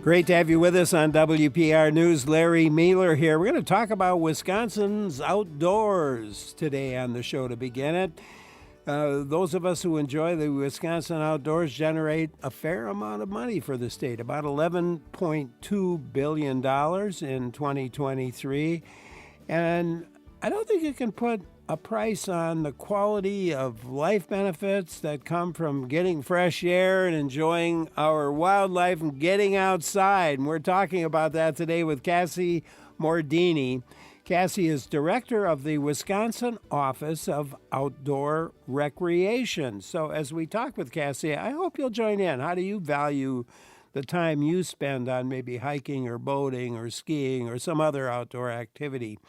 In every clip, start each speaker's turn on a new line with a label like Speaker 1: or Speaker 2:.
Speaker 1: Great to have you with us on WPR News. Larry Mealer here. We're going to talk about Wisconsin's outdoors today on the show to begin it. Those of us who enjoy the Wisconsin outdoors generate a fair amount of money for the state, about $11.2 billion in 2023. And I don't think you can put a price on the quality of life benefits that come from getting fresh air and enjoying our wildlife and getting outside. And we're talking about that today with Cassie Mordini. Cassie is director of the Wisconsin Office of Outdoor Recreation. So as we talk with Cassie, I hope you'll join in. How do you value the time you spend on maybe hiking or boating or skiing or some other outdoor activity?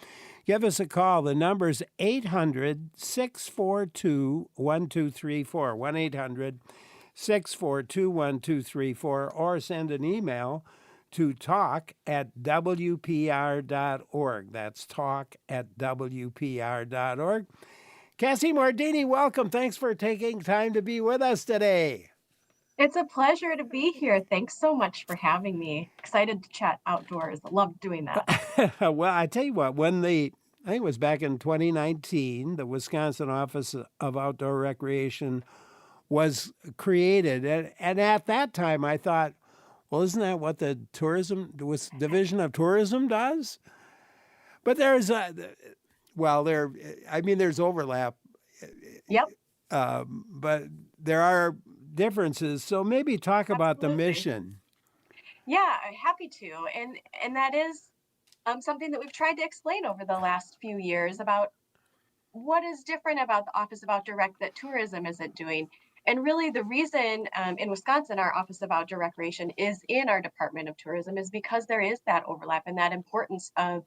Speaker 1: Give us a call. The number's 800-642-1234, 1-800-642-1234, or send an email to talk@wpr.org. That's talk@wpr.org. Cassie Mordini, welcome. Thanks for taking time to be with us today.
Speaker 2: It's a pleasure to be here. Thanks so much for having me. Excited to chat outdoors. I love doing that.
Speaker 1: Well, I tell you what, I think it was back in 2019, the Wisconsin Office of Outdoor Recreation was created. And at that time, I thought, well, isn't that what the Division of Tourism does? But there's overlap.
Speaker 2: Yep.
Speaker 1: But there are differences. So maybe talk about the mission.
Speaker 2: Yeah, happy to. And that is something that we've tried to explain over the last few years about what is different about the Office of Outdoor Rec that tourism isn't doing. And really the reason in Wisconsin, our Office of Outdoor Recreation is in our Department of Tourism is because there is that overlap and that importance of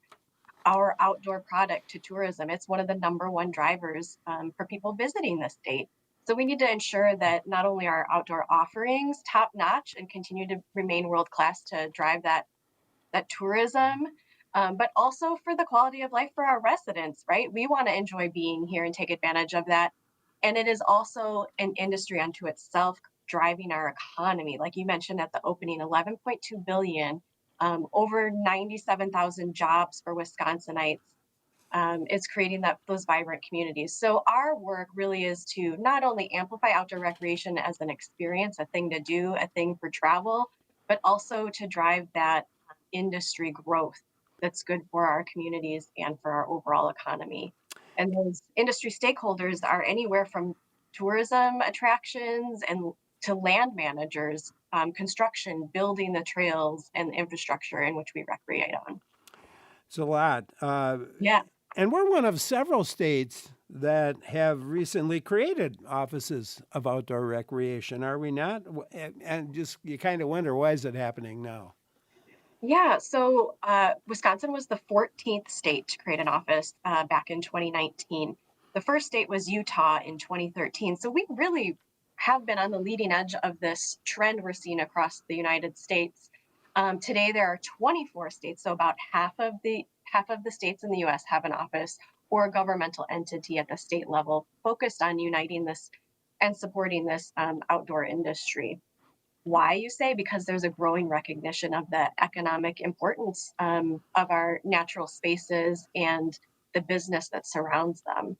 Speaker 2: our outdoor product to tourism. It's one of the number one drivers for people visiting the state. So we need to ensure that not only are outdoor offerings top notch and continue to remain world class to drive that tourism, but also for the quality of life for our residents, right? We want to enjoy being here and take advantage of that. And it is also an industry unto itself driving our economy. Like you mentioned at the opening, 11.2 billion, over 97,000 jobs for Wisconsinites. It's creating those vibrant communities. So our work really is to not only amplify outdoor recreation as an experience, a thing to do, a thing for travel, but also to drive that industry growth that's good for our communities and for our overall economy. And those industry stakeholders are anywhere from tourism attractions and to land managers, construction, building the trails and infrastructure in which we recreate on.
Speaker 1: It's a lot.
Speaker 2: Yeah.
Speaker 1: And we're one of several states that have recently created offices of outdoor recreation, are we not? And just you kind of wonder, why is it happening now?
Speaker 2: Yeah, so Wisconsin was the 14th state to create an office back in 2019. The first state was Utah in 2013. So we really have been on the leading edge of this trend we're seeing across the United States. Today there are 24 states, so about half of the states in the U.S. have an office or a governmental entity at the state level focused on uniting this and supporting this outdoor industry. Why, you say? Because there's a growing recognition of the economic importance of our natural spaces and the business that surrounds them.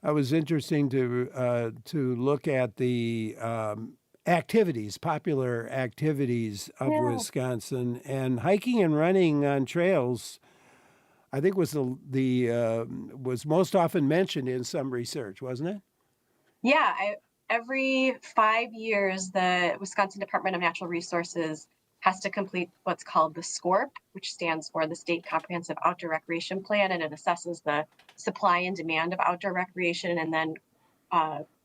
Speaker 1: It was interesting to look at the popular activities of Wisconsin, and hiking and running on trails. I think was was most often mentioned in some research, wasn't it?
Speaker 2: Yeah, every 5 years, the Wisconsin Department of Natural Resources has to complete what's called the SCORP, which stands for the State Comprehensive Outdoor Recreation Plan, and it assesses the supply and demand of outdoor recreation and then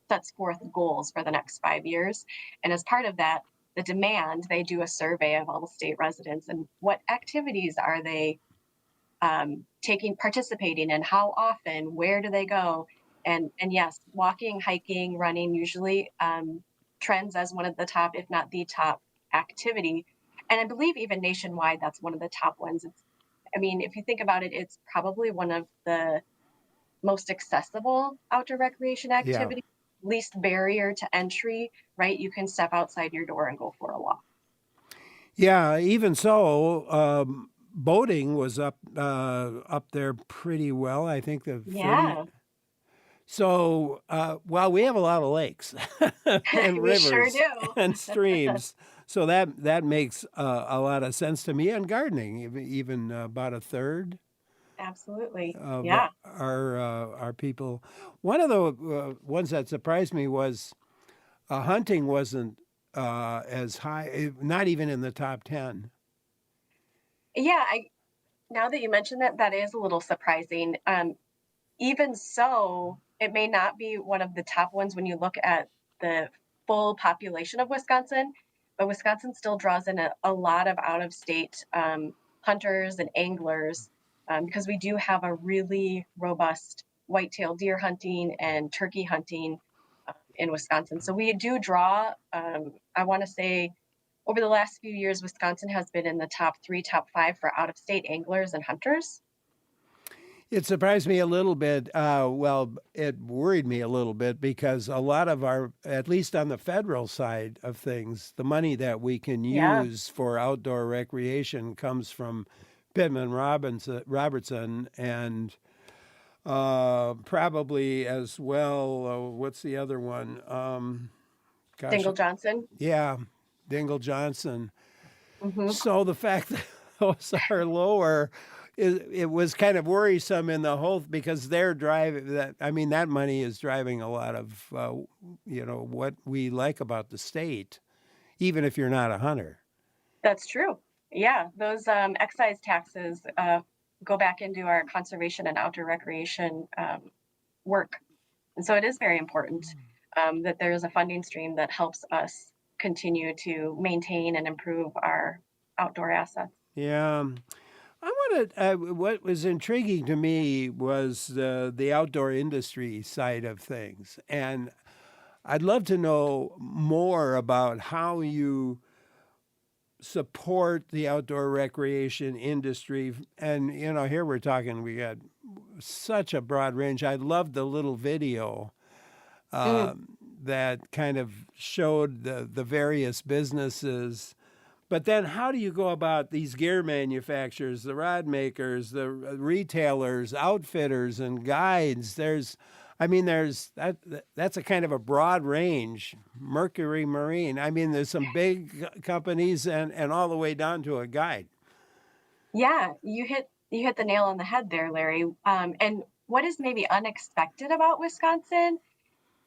Speaker 2: sets forth goals for the next 5 years. And as part of that, the demand, they do a survey of all the state residents and what activities are they participating in, how often, where do they go? And yes, walking, hiking, running usually trends as one of the top, if not the top activity. And I believe even nationwide, that's one of the top ones. If you think about it, it's probably one of the most accessible outdoor recreation activities, least barrier to entry, right? You can step outside your door and go for a walk.
Speaker 1: Yeah, even so, boating was up there pretty well. I think the 30.
Speaker 2: Yeah,
Speaker 1: So, well, we have a lot of lakes and
Speaker 2: we sure
Speaker 1: rivers
Speaker 2: do.
Speaker 1: and streams. So that makes a lot of sense to me. And gardening, even about a third
Speaker 2: Absolutely.
Speaker 1: of
Speaker 2: Yeah.
Speaker 1: our people. One of the ones that surprised me was hunting wasn't as high, not even in the top 10.
Speaker 2: Yeah, now that you mention that, that is a little surprising. Even so, it may not be one of the top ones when you look at the full population of Wisconsin, but Wisconsin still draws in a lot of out of state hunters and anglers because we do have a really robust whitetail deer hunting and turkey hunting in Wisconsin. So we do draw, I want to say, over the last few years, Wisconsin has been in the top three, top five for out of state anglers and hunters.
Speaker 1: It surprised me a little bit. Well, it worried me a little bit because a lot of our, at least on the federal side of things, the money that we can
Speaker 2: Yeah.
Speaker 1: use for outdoor recreation comes from Pittman Robertson and probably as well. What's the other one? Gosh,
Speaker 2: Dingle Johnson.
Speaker 1: yeah, Dingle Johnson.
Speaker 2: Hmm.
Speaker 1: So the fact that those are lower, it was kind of worrisome in the whole because they're driving that. I mean, that money is driving a lot of what we like about the state, even if you're not a hunter.
Speaker 2: That's true. Yeah, those excise taxes go back into our conservation and outdoor recreation work. And so it is very important that there is a funding stream that helps us continue to maintain and improve our outdoor assets.
Speaker 1: Yeah. I wanted. What was intriguing to me was the outdoor industry side of things, and I'd love to know more about how you support the outdoor recreation industry. And, here we're talking, we got such a broad range. I loved the little video
Speaker 2: Mm,
Speaker 1: that kind of showed the various businesses. But then, how do you go about these gear manufacturers, the rod makers, the retailers, outfitters, and guides? There's that's a kind of a broad range. Mercury Marine. I mean, there's some big companies and all the way down to a guide.
Speaker 2: yeah, you hit the nail on the head there, Larry. And what is maybe unexpected about Wisconsin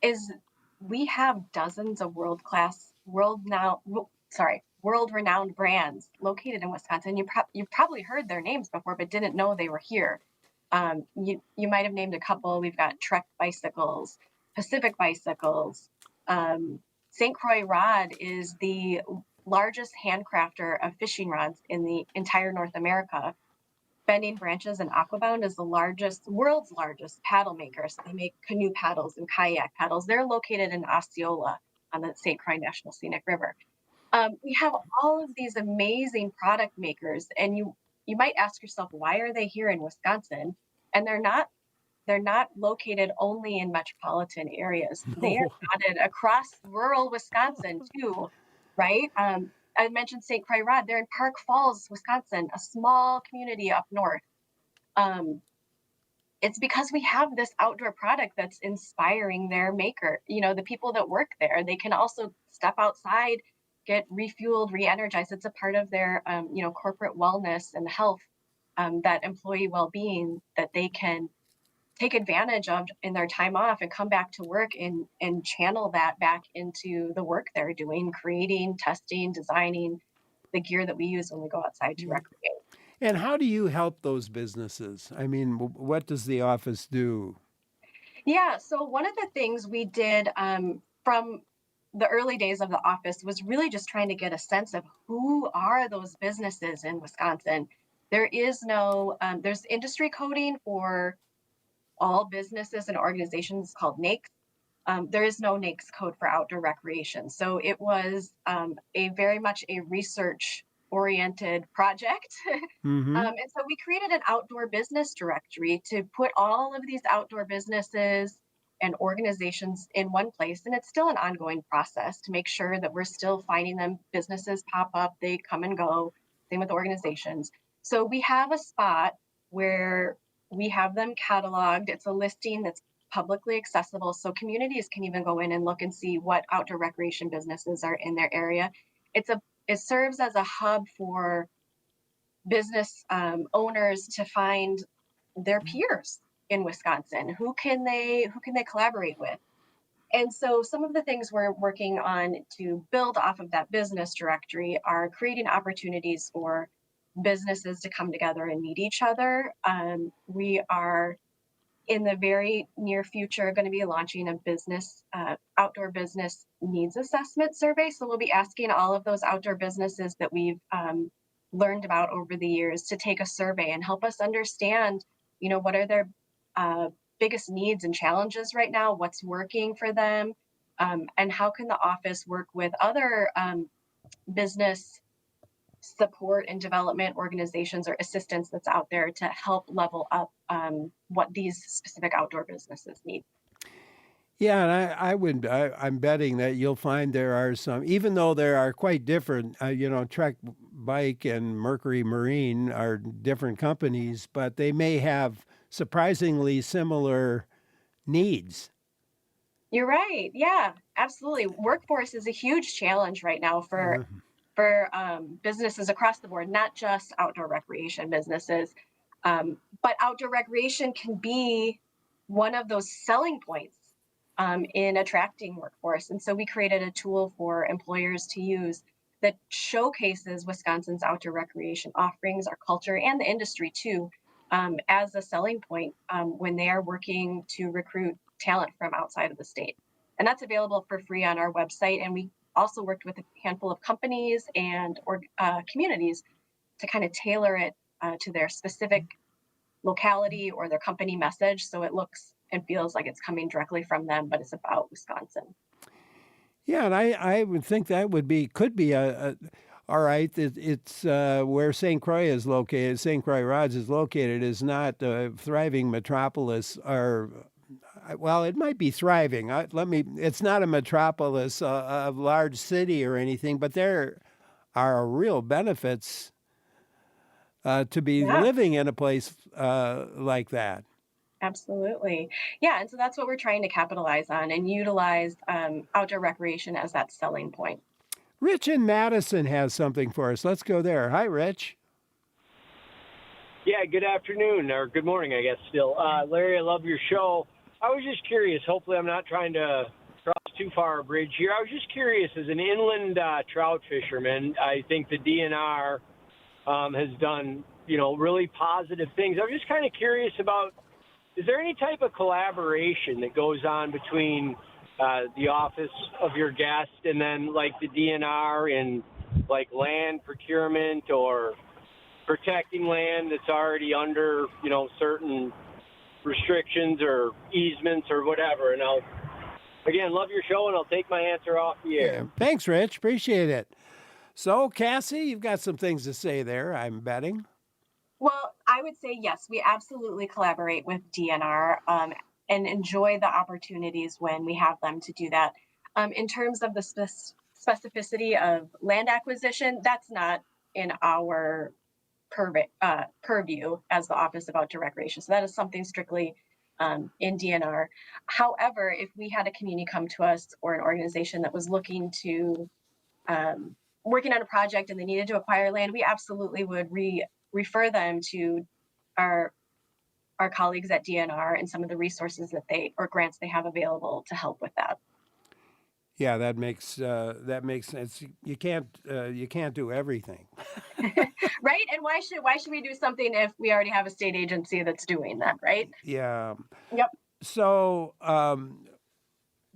Speaker 2: is we have dozens of world renowned brands located in Wisconsin. You've probably heard their names before, but didn't know they were here. You might have named a couple. We've got Trek bicycles, Pacific bicycles. Um, St. Croix Rod is the largest handcrafter of fishing rods in the entire North America. Bending Branches and Aquabound is the world's largest paddle maker. So they make canoe paddles and kayak paddles. They're located in Osceola on the St. Croix National Scenic River. We have all of these amazing product makers, and you might ask yourself, why are they here in Wisconsin? And they're not located only in metropolitan areas. They are
Speaker 1: No.
Speaker 2: dotted across rural Wisconsin too, right? I mentioned St. Croix Rod. They're in Park Falls, Wisconsin, a small community up north. Um, it's because we have this outdoor product that's inspiring their maker. The people that work there, they can also step outside, get refueled, re-energized. It's a part of their, corporate wellness and health, that employee well-being that they can take advantage of in their time off and come back to work and channel that back into the work they're doing, creating, testing, designing the gear that we use when we go outside to recreate.
Speaker 1: And how do you help those businesses? I mean, what does the office do?
Speaker 2: Yeah, so one of the things we did from the early days of the office was really just trying to get a sense of who are those businesses in Wisconsin. There's industry coding for all businesses and organizations called NAICS. There is no NAICS code for outdoor recreation. So it was a very much a research oriented project.
Speaker 1: Mm-hmm.
Speaker 2: And so we created an outdoor business directory to put all of these outdoor businesses. and organizations in one place. And it's still an ongoing process to make sure that we're still finding them. Businesses pop up, they come and go, same with organizations. So we have a spot where we have them cataloged. It's a listing that's publicly accessible. So communities can even go in and look and see what outdoor recreation businesses are in their area. It serves as a hub for business owners to find their peers in Wisconsin. Who can they collaborate with? And so some of the things we're working on to build off of that business directory are creating opportunities for businesses to come together and meet each other. We are in the very near future going to be launching a business outdoor business needs assessment survey. So we'll be asking all of those outdoor businesses that we've learned about over the years to take a survey and help us understand, what are their biggest needs and challenges right now, what's working for them, and how can the office work with other business support and development organizations or assistance that's out there to help level up what these specific outdoor businesses need.
Speaker 1: Yeah, and I'm betting that you'll find there are some, even though there are quite different, Trek Bike and Mercury Marine are different companies, but they may have surprisingly similar needs.
Speaker 2: You're right. Yeah, absolutely. Workforce is a huge challenge right now for
Speaker 1: Mhm.
Speaker 2: businesses across the board, not just outdoor recreation businesses. But outdoor recreation can be one of those selling points in attracting workforce. And so we created a tool for employers to use that showcases Wisconsin's outdoor recreation offerings, our culture, and the industry too, as a selling point when they are working to recruit talent from outside of the state. And that's available for free on our website. And we also worked with a handful of companies and communities to kind of tailor it to their specific locality or their company message, so it looks and feels like it's coming directly from them, but it's about Wisconsin.
Speaker 1: Yeah, and I would think that could be all right. It's where St. Croix is located. St. Croix Rods is located is not a thriving metropolis, or well, it might be thriving. It's not a metropolis, a large city or anything, but there are real benefits to be
Speaker 2: Yeah,
Speaker 1: living in a place like that.
Speaker 2: absolutely. Yeah, and so that's what we're trying to capitalize on and utilize outdoor recreation as that selling point.
Speaker 1: Rich in Madison has something for us. Let's go there. Hi, Rich.
Speaker 3: Yeah, good afternoon, or good morning, I guess, still. Larry, I love your show. I was just curious. Hopefully, I'm not trying to cross too far a bridge here. I was just curious, as an inland trout fisherman, I think the DNR has done, really positive things. I'm just kind of curious about, is there any type of collaboration that goes on between the office of your guest and then, like, the DNR in, like, land procurement or protecting land that's already under, certain restrictions or easements or whatever? And I'll, again, love your show, and I'll take my answer off the air.
Speaker 1: Yeah. Thanks, Rich. Appreciate it. So, Cassie, you've got some things to say there, I'm betting.
Speaker 2: Well, I would say yes, we absolutely collaborate with DNR and enjoy the opportunities when we have them to do that. In terms of the specificity of land acquisition, that's not in our purview as the Office of Outdoor Recreation. So that is something strictly in DNR. However, if we had a community come to us or an organization that was looking to working on a project and they needed to acquire land, we absolutely would refer them to our our colleagues at DNR and some of the resources that they or grants they have available to help with that.
Speaker 1: Yeah, that makes sense. You can't do everything.
Speaker 2: Right? And why should we do something if we already have a state agency that's doing that, right?
Speaker 1: Yeah.
Speaker 2: Yep.
Speaker 1: So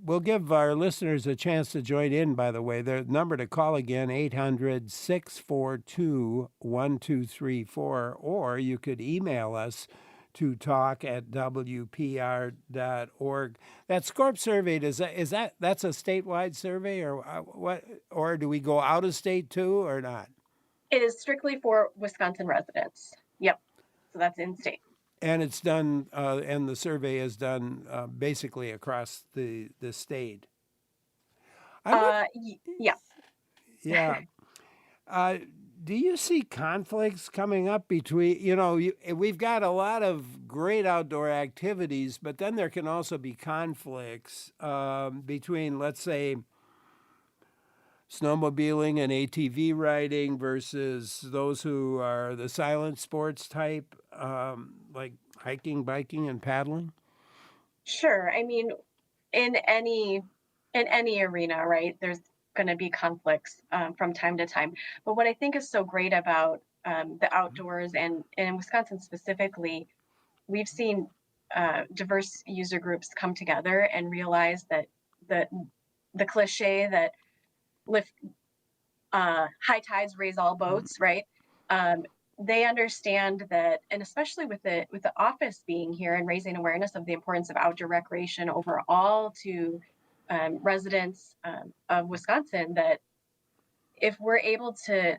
Speaker 1: we'll give our listeners a chance to join in, by the way. The number to call again, 800-642-1234, or you could email us to talk@wpr.org. That SCORP survey, that's a statewide survey, or what? Or do we go out of state too, or not?
Speaker 2: It is strictly for Wisconsin residents. Yep. So that's in state.
Speaker 1: And it's done, and the survey is done basically across the state. I would,
Speaker 2: Yeah.
Speaker 1: yeah. Uh, do you see conflicts coming up between, we've got a lot of great outdoor activities, but then there can also be conflicts between, let's say, snowmobiling and ATV riding versus those who are the silent sports type, like hiking, biking, and paddling?
Speaker 2: Sure. I mean, in any arena, right? There's going to be conflicts from time to time. But what I think is so great about the outdoors and in Wisconsin specifically, we've seen diverse user groups come together and realize that the the cliche that lift high tides raise all boats, right? Um, they understand that, and especially with the office being here and raising awareness of the importance of outdoor recreation overall to residents of Wisconsin, that if we're able to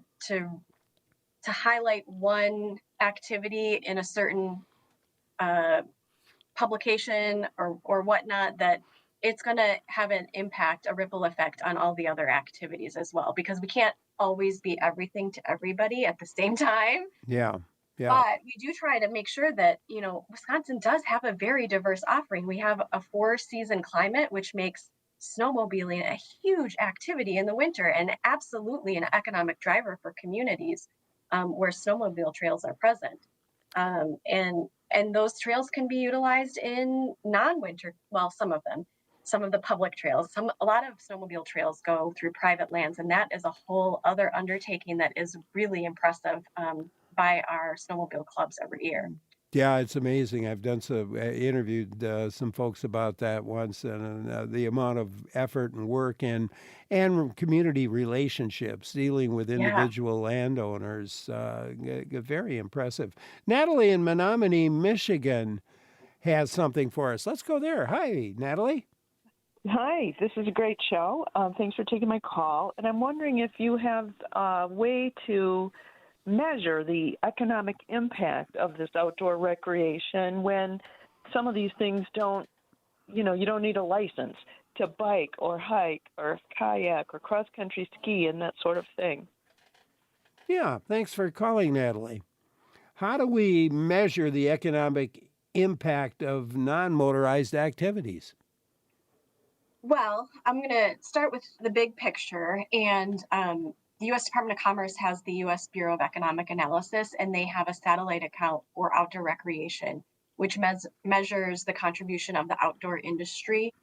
Speaker 2: highlight one activity in a certain uh, publication or whatnot, that it's going to have an impact, a ripple effect on all the other activities as well, because we can't always be everything to everybody at the same time.
Speaker 1: Yeah, yeah.
Speaker 2: But we do try to make sure that, Wisconsin does have a very diverse offering. We have a 4-season climate, which makes snowmobiling a huge activity in the winter and absolutely an economic driver for communities where snowmobile trails are present. And those trails can be utilized in non-winter, well, some of them, some of the public trails. A lot of snowmobile trails go through private lands, and that is a whole other undertaking that is really impressive by our snowmobile clubs every year.
Speaker 1: Yeah, it's amazing. I've done some interviewed some folks about that once, and the amount of effort and work and community relationships dealing with
Speaker 2: Yeah.
Speaker 1: individual landowners. Very impressive. Natalie in Menominee, Michigan, has something for us. Let's go there. Hi, Natalie.
Speaker 4: Hi, this is a great show. Thanks for taking my call. And I'm wondering if you have a way to measure the economic impact of this outdoor recreation when some of these things don't, you don't need a license to bike or hike or kayak or cross-country ski and that sort of thing.
Speaker 1: Yeah, thanks for calling, Natalie. How do we measure the economic impact of non motorized activities?
Speaker 2: Well, I'm going to start with the big picture. And the U.S. Department of Commerce has the U.S. Bureau of Economic Analysis, and they have a satellite account for outdoor recreation, which measures the contribution of the outdoor industry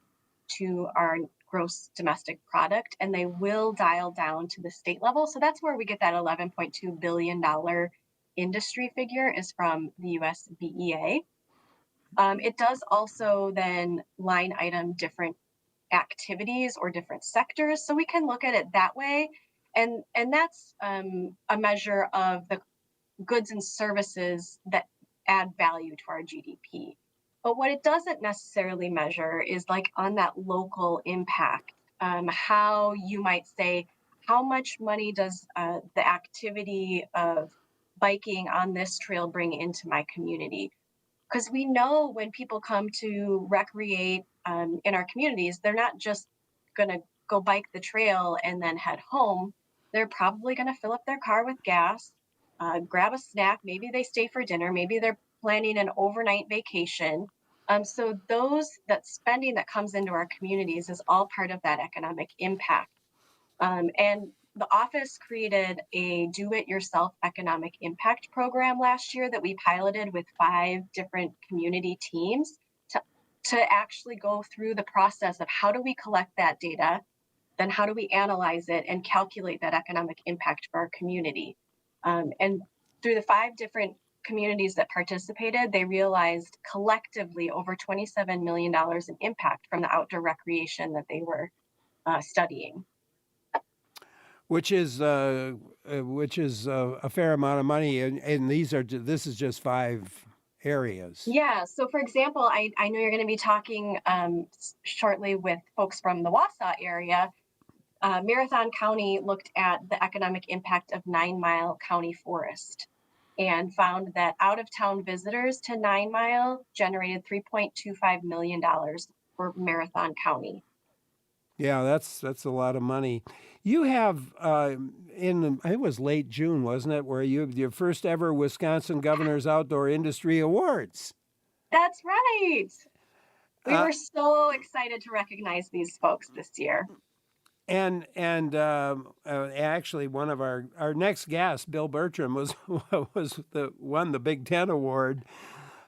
Speaker 2: to our gross domestic product. And they will dial down to the state level. So that's where we get that $11.2 billion industry figure, is from the US BEA. It does also then line item different activities or different sectors, so we can look at it that way, and that's a measure of the goods and services that add value to our GDP. But what it doesn't necessarily measure is, like, on that local impact, how you might say, how much money does the activity of biking on this trail bring into my community? Because we know when people come to recreate in our communities, they're not just going to go bike the trail and then head home. They're probably going to fill up their car with gas, grab a snack. Maybe they stay for dinner. Maybe they're planning an overnight vacation. So that spending that comes into our communities is all part of that economic impact. And the office created a do-it-yourself economic impact program last year that we piloted with 5 different community teams to actually go through the process of how do we collect that data, then how do we analyze it and calculate that economic impact for our community. And through the 5 different communities that participated, they realized collectively over $27 million in impact from the outdoor recreation that they were studying.
Speaker 1: Which is a fair amount of money, and this is just 5 areas.
Speaker 2: Yeah. So, for example, I know you're going to be talking shortly with folks from the Wausau area. Marathon County looked at the economic impact of 9 Mile County Forest. and found that out-of-town visitors to 9 Mile generated $3.25 million for Marathon County.
Speaker 1: Yeah, that's a lot of money. You have it was late June, wasn't it, where you your first ever Wisconsin Governor's Outdoor Industry Awards.
Speaker 2: That's right. We
Speaker 1: Uh,
Speaker 2: were so excited to recognize these folks this year.
Speaker 1: and actually, one of our next guest, Bill Bertram, was won the Big Ten Award,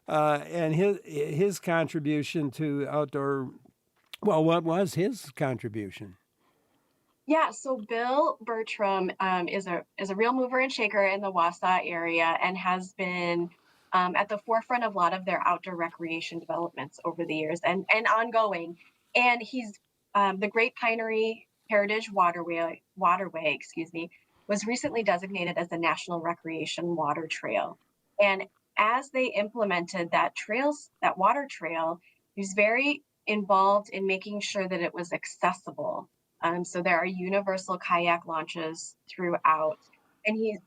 Speaker 1: and his contribution to outdoor. Well, what was his contribution?
Speaker 2: Yeah, so Bill Bertram is a real mover and shaker in the Wausau area and has been at the forefront of a lot of their outdoor recreation developments over the years and ongoing. And he's the Great Pinery Heritage Waterway, was recently designated as a National Recreation Water Trail. And as they implemented that water trail, he was very involved in making sure that it was accessible. So there are universal kayak launches throughout, and he's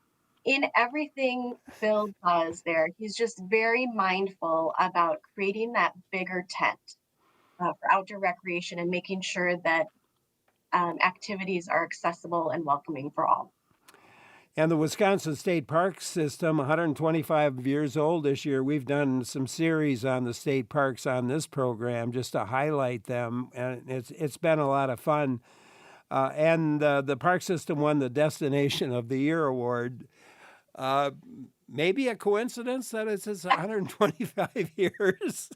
Speaker 2: in everything Bill does there. He's just very mindful about creating that bigger tent for outdoor recreation and making sure that activities are accessible and welcoming for all.
Speaker 1: And the Wisconsin State Park System, 125 years old this year. We've done some series on the state parks on this program just to highlight them, and it's been a lot of fun. And the park system won the Destination of the Year award. Maybe a coincidence that it's 125 years.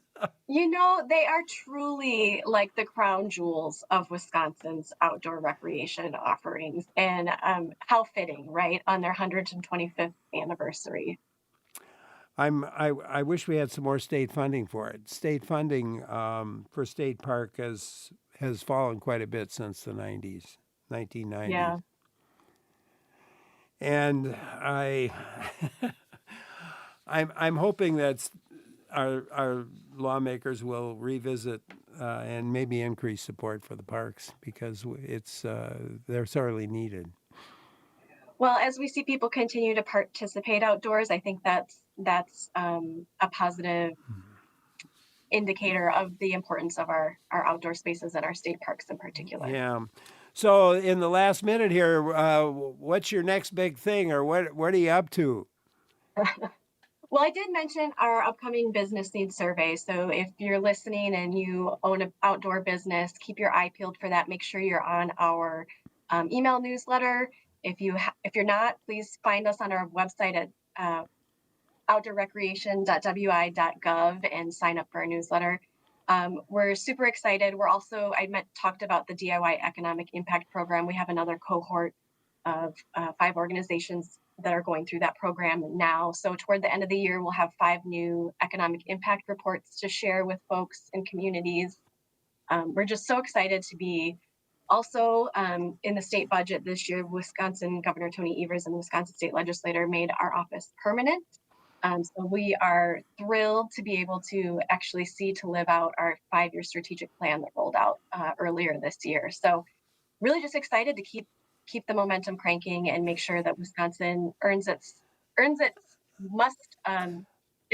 Speaker 2: You know, they are truly like the crown jewels of Wisconsin's outdoor recreation offerings, and how fitting, right, on their 125th anniversary.
Speaker 1: I wish we had some more state funding for it. State funding for state park has fallen quite a bit since the 1990s.
Speaker 2: Yeah.
Speaker 1: And I'm hoping that our lawmakers will revisit and maybe increase support for the parks because they're sorely needed.
Speaker 2: Well, as we see people continue to participate outdoors, I think that's a positive indicator of the importance of our outdoor spaces and our state parks in particular.
Speaker 1: Yeah. So in the last minute here, what's your next big thing, or what are you up to?
Speaker 2: Well, I did mention our upcoming business needs survey. So if you're listening and you own an outdoor business, keep your eye peeled for that. Make sure you're on our email newsletter. If you're not, please find us on our website at outdoorrecreation.wi.gov and sign up for our newsletter. We're super excited. We're also, talked about the DIY Economic Impact Program. We have another cohort of 5 organizations that are going through that program now. So toward the end of the year, we'll have 5 new economic impact reports to share with folks and communities. We're just so excited to be also in the state budget this year. Wisconsin Governor Tony Evers and the Wisconsin State Legislature made our office permanent. So we are thrilled to be able to actually see to live out our 5-year strategic plan that rolled out earlier this year. So really just excited to keep the momentum cranking and make sure that Wisconsin earns its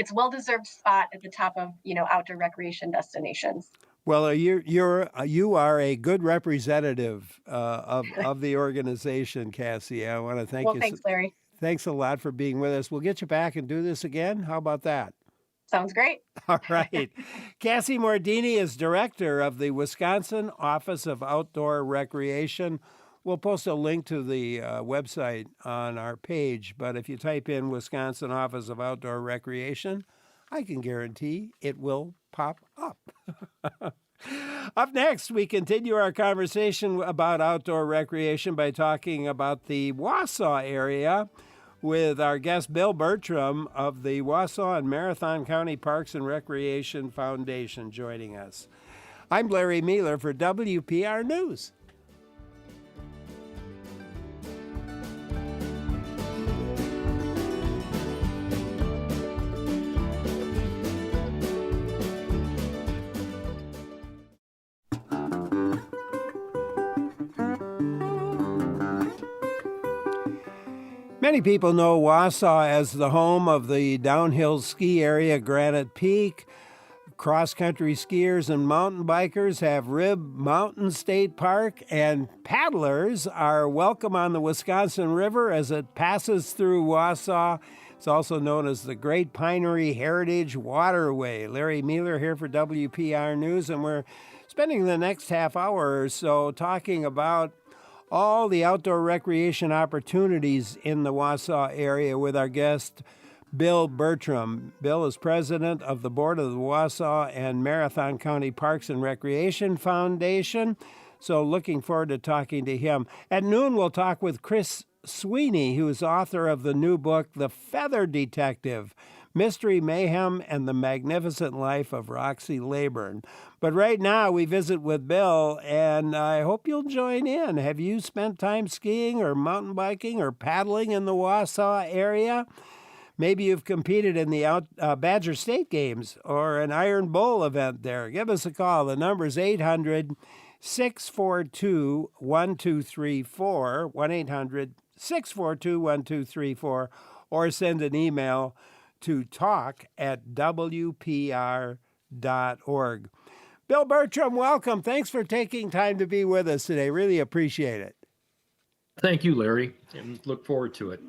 Speaker 2: well-deserved spot at the top of outdoor recreation destinations.
Speaker 1: Well, you are a good representative of the organization, Cassie. I want to thank you.
Speaker 2: Well, thanks, Larry.
Speaker 1: Thanks a lot for being with us. We'll get you back and do this again. How about that?
Speaker 2: Sounds great.
Speaker 1: All right. Cassie Mordini is director of the Wisconsin Office of Outdoor Recreation. We'll post a link to the website on our page, but if you type in Wisconsin Office of Outdoor Recreation, I can guarantee it will pop up. Up next, we continue our conversation about outdoor recreation by talking about the Wausau area with our guest Bill Bertram of the Wausau and Marathon County Parks and Recreation Foundation joining us. I'm Larry Mealer for WPR News. Many people know Wausau as the home of the downhill ski area Granite Peak. Cross-country skiers and mountain bikers have Rib Mountain State Park, and paddlers are welcome on the Wisconsin River as it passes through Wausau. It's also known as the Great Pinery Heritage Waterway. Larry Mealer here for WPR News, and we're spending the next half hour or so talking about all the outdoor recreation opportunities in the Wausau area with our guest, Bill Bertram. Bill is president of the board of the Wausau and Marathon County Parks and Recreation Foundation. So looking forward to talking to him. At noon, we'll talk with Chris Sweeney, who is author of the new book, The Feather Detective, Mystery, Mayhem, and the Magnificent Life of Roxy Leyburn. But right now, we visit with Bill, and I hope you'll join in. Have you spent time skiing or mountain biking or paddling in the Wausau area? Maybe you've competed in the Badger State Games or an Iron Bowl event there. Give us a call. The number is 800-642-1234, 1-800-642-1234, or send an email to talk@wpr.org. Bill Bertram, welcome. Thanks for taking time to be with us today. Really appreciate it.
Speaker 5: Thank you, Larry, and look forward to it.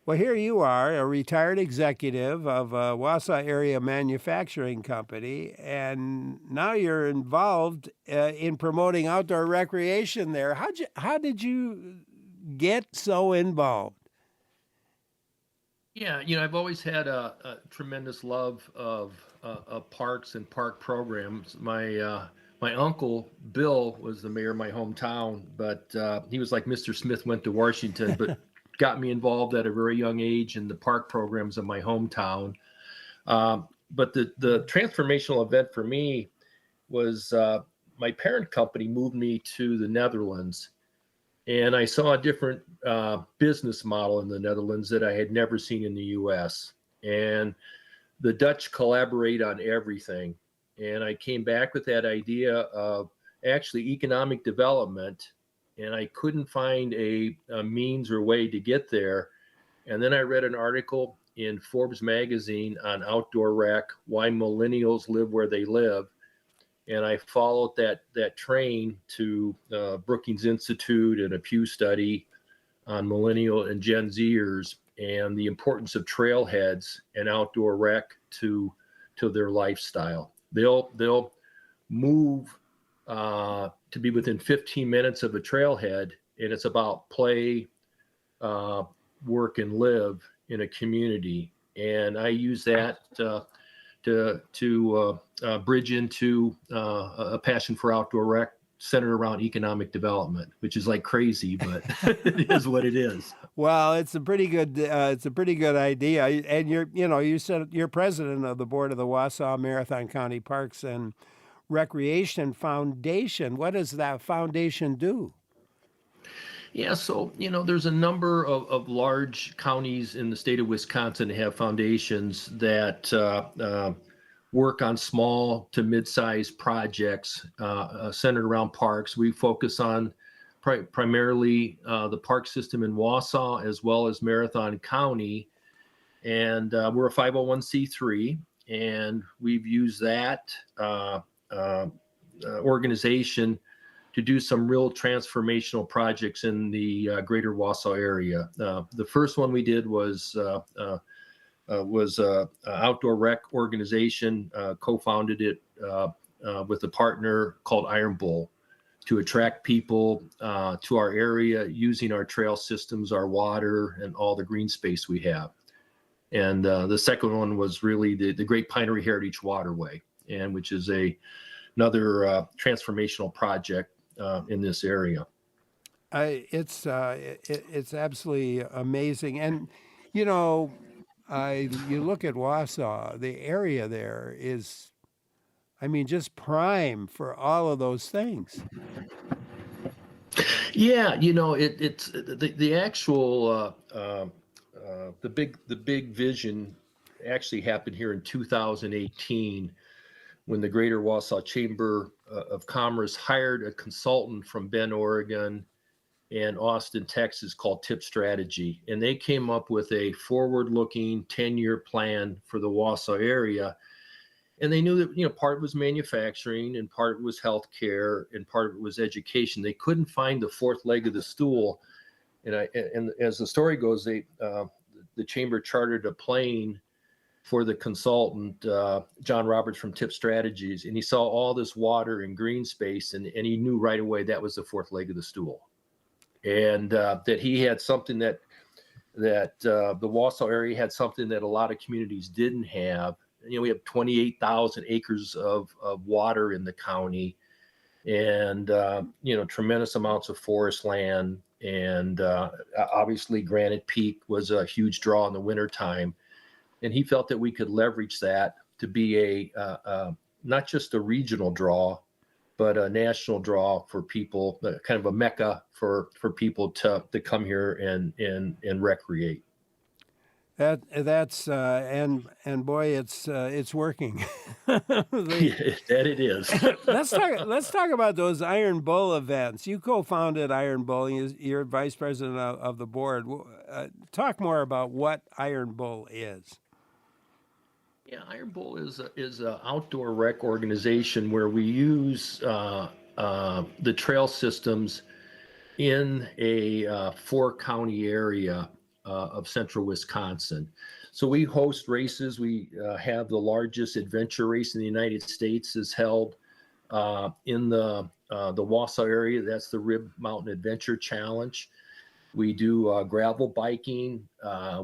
Speaker 1: Well, here you are, a retired executive of a Wausau area manufacturing company, and now you're involved in promoting outdoor recreation there. How did you get so involved?
Speaker 5: Yeah, I've always had a tremendous love of parks and park programs. My uncle Bill was the mayor of my hometown, but he was like Mr. Smith went to Washington, but got me involved at a very young age in the park programs of my hometown. But the transformational event for me was my parent company moved me to the Netherlands, and I saw a different business model in the Netherlands that I had never seen in the U.S. And the Dutch collaborate on everything. And I came back with that idea of actually economic development, and I couldn't find a means or way to get there. And then I read an article in Forbes magazine on outdoor rec, why millennials live where they live. And I followed that train to Brookings Institute and a Pew study on millennial and Gen Zers and the importance of trailheads and outdoor rec to their lifestyle. They'll move to be within 15 minutes of a trailhead, and it's about play, work, and live in a community. And I use that to bridge into a passion for outdoor rec centered around economic development, which is like crazy, but it is what it is.
Speaker 1: Well, it's a pretty good idea. And you said you're president of the board of the Wausau Marathon County Parks and Recreation Foundation. What does that foundation do?
Speaker 5: Yeah, so, there's a number of large counties in the state of Wisconsin that have foundations that work on small to mid-sized projects centered around parks. We focus on primarily the park system in Wausau as well as Marathon County. And we're a 501c3, and we've used that organization to do some real transformational projects in the greater Wausau area. The first one we did was a outdoor rec organization, co-founded it with a partner called Iron Bowl to attract people to our area using our trail systems, our water, and all the green space we have. And the second one was really the Great Pinery Heritage Waterway, and which is another transformational project in this area.
Speaker 1: It's absolutely amazing. And, you look at Wausau, the area there is, just prime for all of those things.
Speaker 5: Yeah, it's the actual the big vision actually happened here in 2018 when the Greater Wausau Chamber of Commerce hired a consultant from Bend, Oregon, in Austin, Texas called Tip Strategy. And they came up with a forward-looking 10-year plan for the Wausau area. And they knew that, part was manufacturing and part was healthcare and part of it was education. They couldn't find the fourth leg of the stool. And as the story goes, the chamber chartered a plane for the consultant, John Roberts from Tip Strategies, and he saw all this water and green space, and he knew right away that was the fourth leg of the stool. And that he had something that the Wausau area had something that a lot of communities didn't have. We have 28,000 acres of water in the county, and tremendous amounts of forest land, and obviously Granite Peak was a huge draw in the wintertime. And he felt that we could leverage that to be a not just a regional draw, but a national draw for people, kind of a mecca for people to come here and recreate.
Speaker 1: That's and boy, it's working.
Speaker 5: That it is.
Speaker 1: Let's talk about those Iron Bull events. You co-founded Iron Bull. You're vice president of the board. Talk more about what Iron Bull is.
Speaker 5: Yeah, Iron Bull is an outdoor rec organization where we use the trail systems in a 4-county area of central Wisconsin. So we host races. We have the largest adventure race in the United States is held in the Wausau area. That's the Rib Mountain Adventure Challenge. We do gravel biking,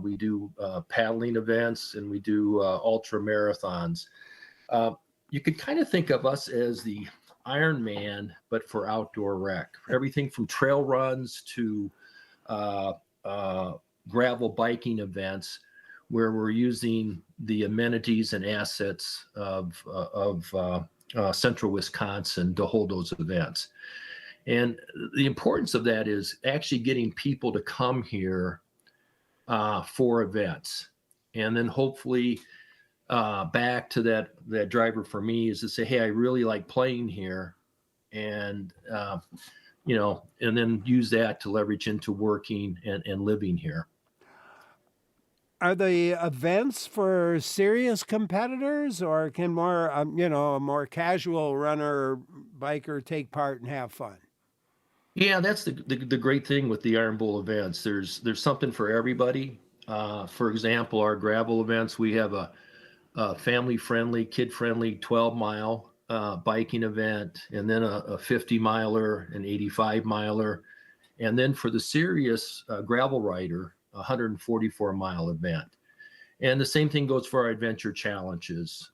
Speaker 5: we do paddling events, and we do ultra marathons. You could kind of think of us as the Ironman, but for outdoor rec. Everything from trail runs to gravel biking events, where we're using the amenities and assets of central Wisconsin to hold those events. And the importance of that is actually getting people to come here for events. And then hopefully back to that driver for me is to say, hey, I really like playing here. And, and then use that to leverage into working and living here.
Speaker 1: Are the events for serious competitors, or can a more casual runner, biker take part and have fun?
Speaker 5: Yeah, that's the great thing with the Iron Bull events. There's something for everybody. For example, our gravel events, we have a family-friendly, kid-friendly 12-mile biking event, and then a 50-miler, an 85-miler, and then for the serious gravel rider, a 144-mile event. And the same thing goes for our adventure challenges.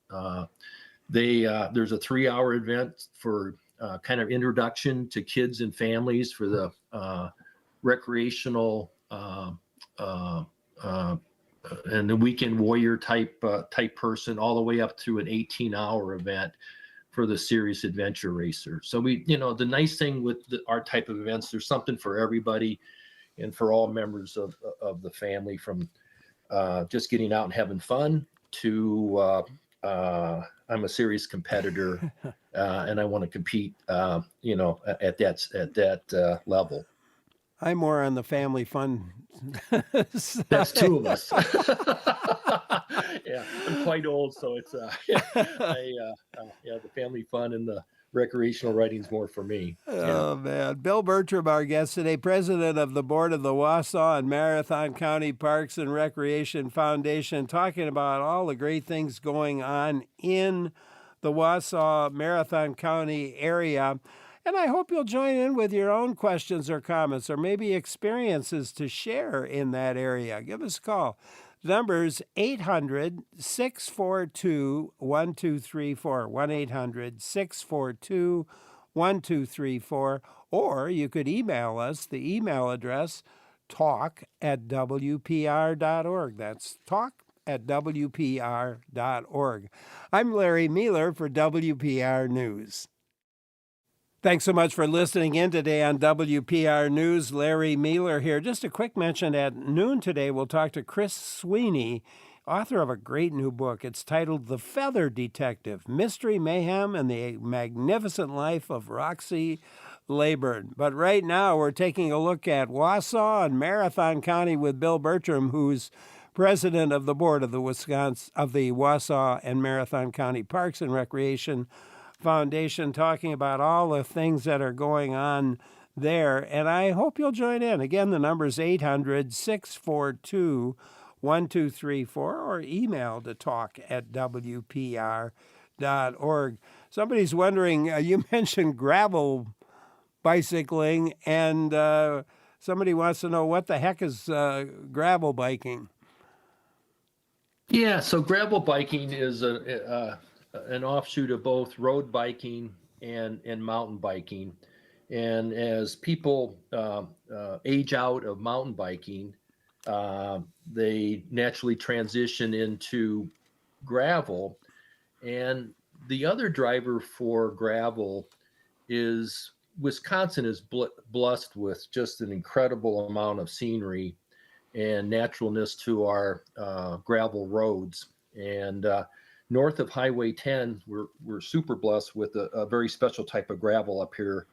Speaker 5: There's a 3-hour event for kind of introduction to kids and families for the recreational and the weekend warrior type person, all the way up to an 18-hour event for the serious adventure racer. So the nice thing with our type of events, there's something for everybody and for all members of the family, from just getting out and having fun to I'm a serious competitor and I want to compete, at that level.
Speaker 1: I'm more on the family fun side.
Speaker 5: That's two of us. Yeah, I'm quite old, so it's the family fun and the recreational riding's more for me.
Speaker 1: Oh, man. Bill Bertram, our guest today, president of the board of the Wausau and Marathon County Parks and Recreation Foundation, talking about all the great things going on in the Wausau Marathon County area. And I hope you'll join in with your own questions or comments, or maybe experiences to share in that area. Give us a call. The number is 800-642-1234, 1-800-642-1234, or you could email us. The email address, talk@wpr.org. That's talk@wpr.org. I'm Larry Mealer for WPR News. Thanks so much for listening in today on WPR News. Larry Mealer here. Just a quick mention, at noon today, we'll talk to Chris Sweeney, author of a great new book. It's titled The Feather Detective, Mystery, Mayhem, and the Magnificent Life of Roxy Leyburn. But right now, we're taking a look at Wausau and Marathon County with Bill Bertram, who's president of the board of the Wausau and Marathon County Parks and Recreation Foundation, talking about all the things that are going on there. And I hope you'll join in. Again, the number is 800-642-1234 or email to talk@wpr.org. Somebody's wondering, you mentioned gravel bicycling, and somebody wants to know what the heck is gravel biking?
Speaker 5: Yeah, so gravel biking is an offshoot of both road biking and mountain biking. And as people age out of mountain biking, they naturally transition into gravel. And the other driver for gravel is Wisconsin is blessed with just an incredible amount of scenery and naturalness to our gravel roads. And north of Highway 10, we're super blessed with a very special type of gravel up here,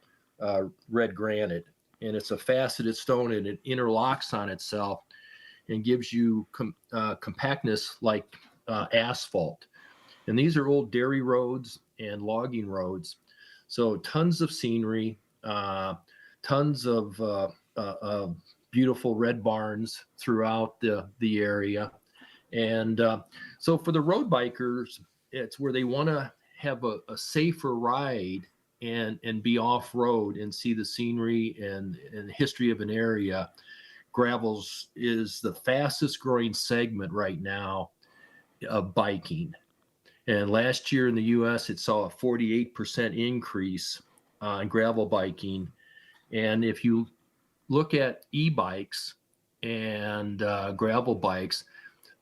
Speaker 5: red granite. And it's a faceted stone, and it interlocks on itself and gives you compactness like asphalt. And these are old dairy roads and logging roads. So tons of scenery, tons of beautiful red barns throughout the area. And so for the road bikers, it's where they want to have a safer ride and be off-road and see the scenery and the history of an area. Gravels is the fastest growing segment right now of biking. And last year in the U.S., it saw a 48% increase in gravel biking. And if you look at e-bikes and gravel bikes,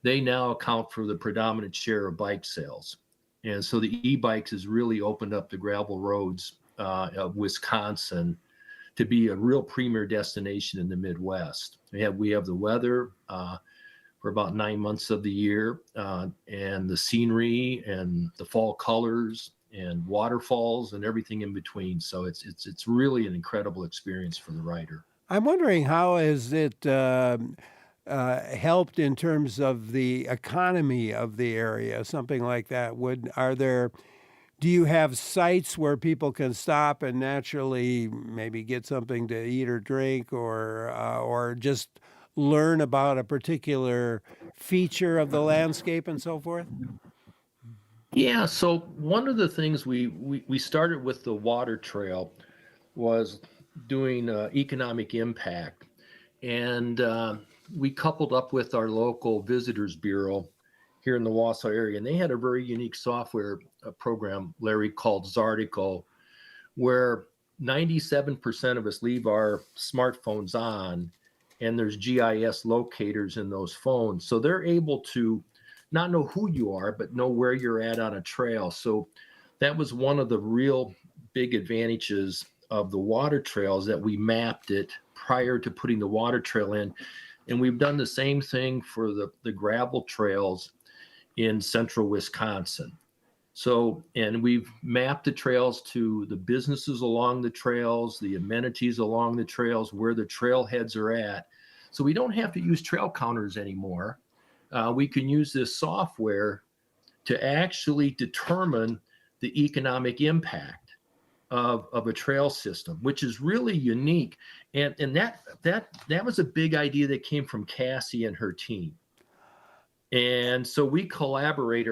Speaker 5: they now account for the predominant share of bike sales. And so the e-bikes has really opened up the gravel roads of Wisconsin to be a real premier destination in the Midwest. We have the weather for about 9 months of the year, and the scenery and the fall colors and waterfalls and everything in between. So it's really an incredible experience for the rider.
Speaker 1: I'm wondering, how has it helped in terms of the economy of the area, something like that? Do you have sites where people can stop and naturally maybe get something to eat or drink, or just learn about a particular feature of the landscape and so forth?
Speaker 5: Yeah, so one of the things we started with the water trail was doing economic impact. And we coupled up with our local visitors bureau here in the Wausau area. And they had a very unique software program, Larry, called Zartico, where 97% of us leave our smartphones on, and there's GIS locators in those phones. So they're able to not know who you are, but know where you're at on a trail. So that was one of the real big advantages of the water trails, that we mapped it prior to putting the water trail in. And we've done the same thing for the gravel trails in central Wisconsin. So, and we've mapped the trails to the businesses along the trails, the amenities along the trails, where the trailheads are at. So we don't have to use trail counters anymore. We can use this software to actually determine the economic impact of a trail system, which is really unique. And that was a big idea that came from Cassie and her team. And so I collaborate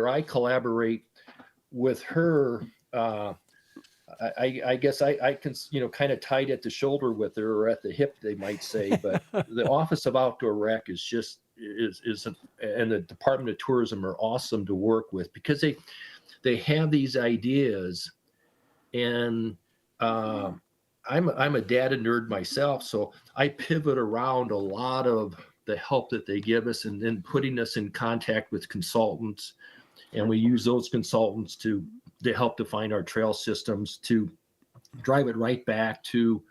Speaker 5: with her. I guess I can, kind of tied at the shoulder with her, or at the hip, they might say. But the Office of Outdoor Rec is just and the Department of Tourism are awesome to work with, because they have these ideas. And I'm a data nerd myself, so I pivot around a lot of the help that they give us, and then putting us in contact with consultants. And we use those consultants to help define our trail systems, to drive it right back to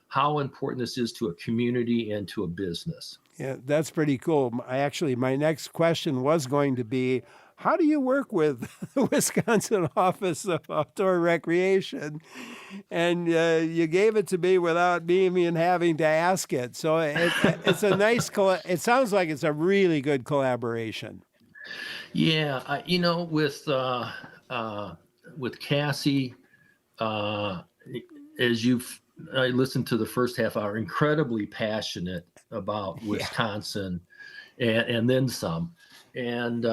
Speaker 5: how important this is to a community and to a business.
Speaker 1: Yeah, that's pretty cool. My next question was going to be, how do you work with the Wisconsin Office of Outdoor Recreation? And you gave it to me without me even having to ask it. So it's a nice, it sounds like it's a really good collaboration.
Speaker 5: Yeah, with Cassie, uh, as I listened to the first half hour, incredibly passionate about
Speaker 1: Yeah.
Speaker 5: Wisconsin, and then some, and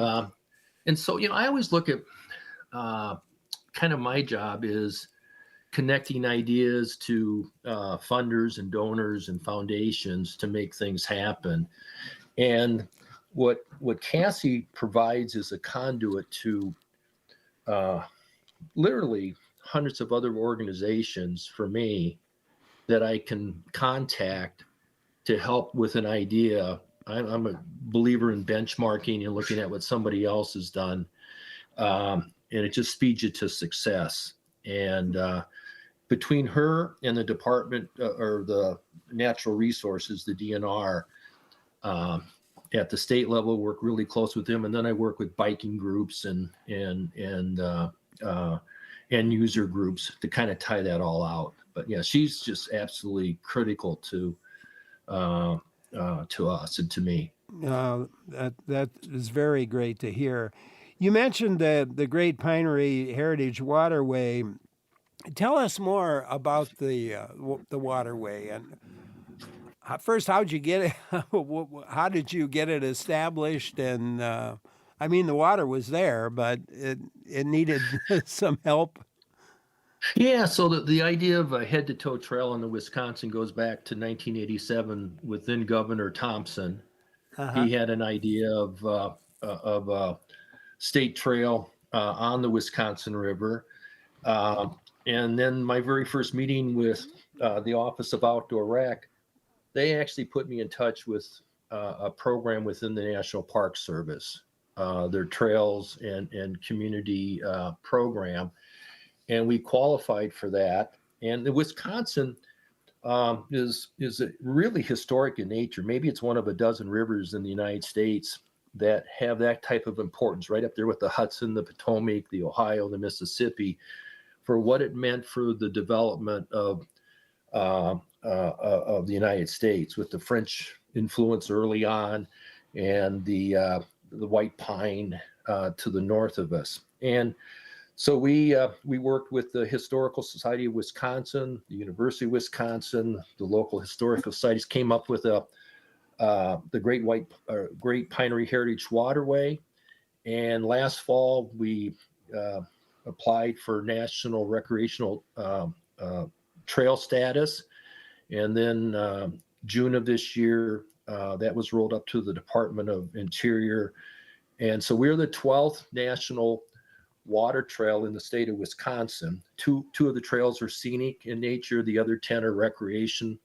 Speaker 5: so I always look at kind of my job is connecting ideas to funders and donors and foundations to make things happen. And what Cassie provides is a conduit to uh, literally hundreds of other organizations for me that I can contact to help with an idea. I'm a believer in benchmarking and looking at what somebody else has done, and it just speeds you to success. And between her and the department or the natural resources, the DNR, at the state level, work really close with them, and then I work with biking groups and end user groups to kind of tie that all out. But yeah, she's just absolutely critical to us and to me.
Speaker 1: That is very great to hear. You mentioned the Great Pinery Heritage Waterway. Tell us more about the waterway, and first, how'd you get it? How did you get it established? And I mean, the water was there, but it needed some help.
Speaker 5: Yeah, so the idea of a head-to-toe trail in the Wisconsin goes back to 1987 with then Governor Thompson.
Speaker 1: Uh-huh.
Speaker 5: He had an idea of a state trail on the Wisconsin River. And then my very first meeting with the Office of Outdoor Rec, they actually put me in touch with a program within the National Park Service, their trails and community program. And we qualified for that. And the Wisconsin is really historic in nature. Maybe it's one of a dozen rivers in the United States that have that type of importance, right up there with the Hudson, the Potomac, the Ohio, the Mississippi, for what it meant for the development of the United States, with the French influence early on, and the white pine to the north of us. And so we worked with the Historical Society of Wisconsin, the University of Wisconsin, the local historical societies, came up with the Great Pinery Heritage Waterway. And last fall, we applied for national recreational trail status. And then June of this year, that was rolled up to the Department of Interior. And so we're the 12th national water trail in the state of Wisconsin. Two of the trails are scenic in nature, the other 10 are recreation.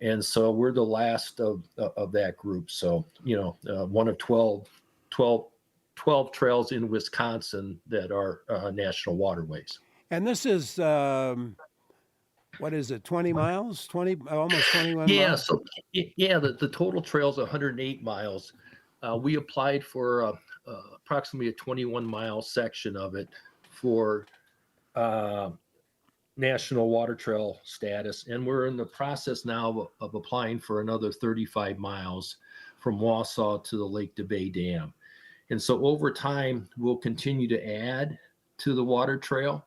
Speaker 5: And so we're the last of that group. So, one of 12 trails in Wisconsin that are national waterways.
Speaker 1: And this is, what is it, 20 miles? 20, almost 21
Speaker 5: Yeah,
Speaker 1: miles?
Speaker 5: so the total trail is 108 miles. We applied for approximately a 21-mile section of it for national water trail status, and we're in the process now of applying for another 35 miles from Wausau to the Lake DeBay Dam. And so over time, we'll continue to add to the water trail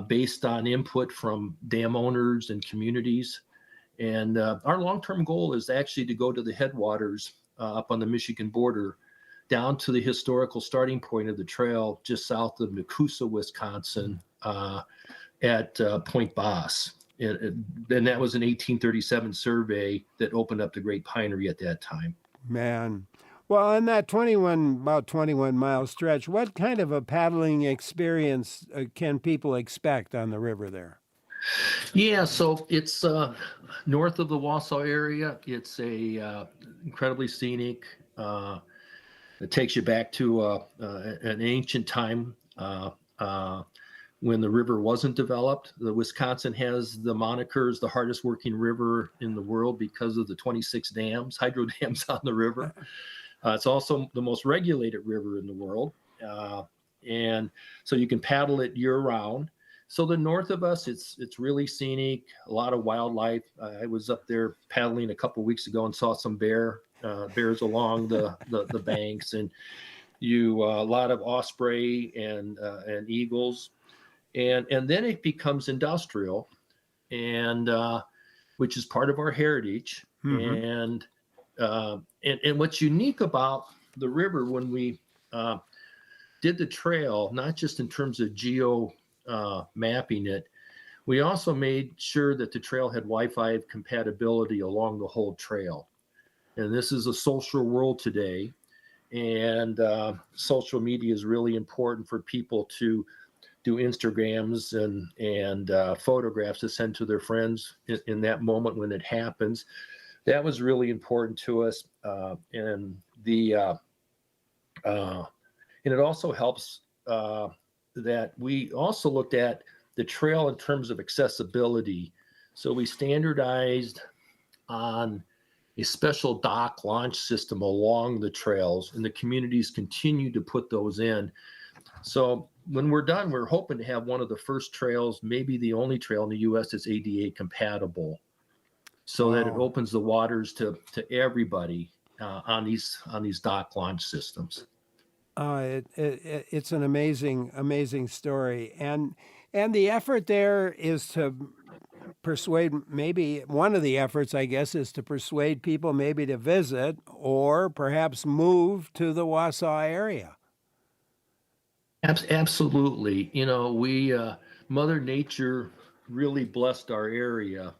Speaker 5: based on input from dam owners and communities. And our long-term goal is actually to go to the headwaters up on the Michigan border, down to the historical starting point of the trail just south of Nakusa, Wisconsin, at Point Boss. And that was an 1837 survey that opened up the Great Pinery at that time.
Speaker 1: Man. Well, on that about 21 mile stretch, what kind of a paddling experience can people expect on the river there?
Speaker 5: Yeah, so it's north of the Wausau area. It's a incredibly scenic. It takes you back to an ancient time when the river wasn't developed. The Wisconsin has the monikers, the hardest working river in the world, because of the 26 dams, hydro dams on the river. It's also the most regulated river in the world. And so you can paddle it year round. So the north of us, it's really scenic, a lot of wildlife. I was up there paddling a couple of weeks ago and saw some bears along the banks, and a lot of osprey and eagles, and then it becomes industrial, and which is part of our heritage.
Speaker 1: Mm-hmm.
Speaker 5: And what's unique about the river when we did the trail, not just in terms of geo mapping it, we also made sure that the trail had Wi-Fi compatibility along the whole trail. And this is a social world today, and social media is really important for people to do Instagrams and photographs to send to their friends in that moment when it happens. That was really important to us, and it also helps that we also looked at the trail in terms of accessibility. So we standardized on a special dock launch system along the trails, and the communities continue to put those in. So when we're done, we're hoping to have one of the first trails, maybe the only trail in the U.S. that's ADA compatible, so that it opens the waters to everybody on these dock launch systems.
Speaker 1: It's an amazing story, and the effort there is to persuade. Maybe one of the efforts, I guess, is to persuade people maybe to visit or perhaps move to the Wausau area.
Speaker 5: Absolutely. We Mother Nature really blessed our area.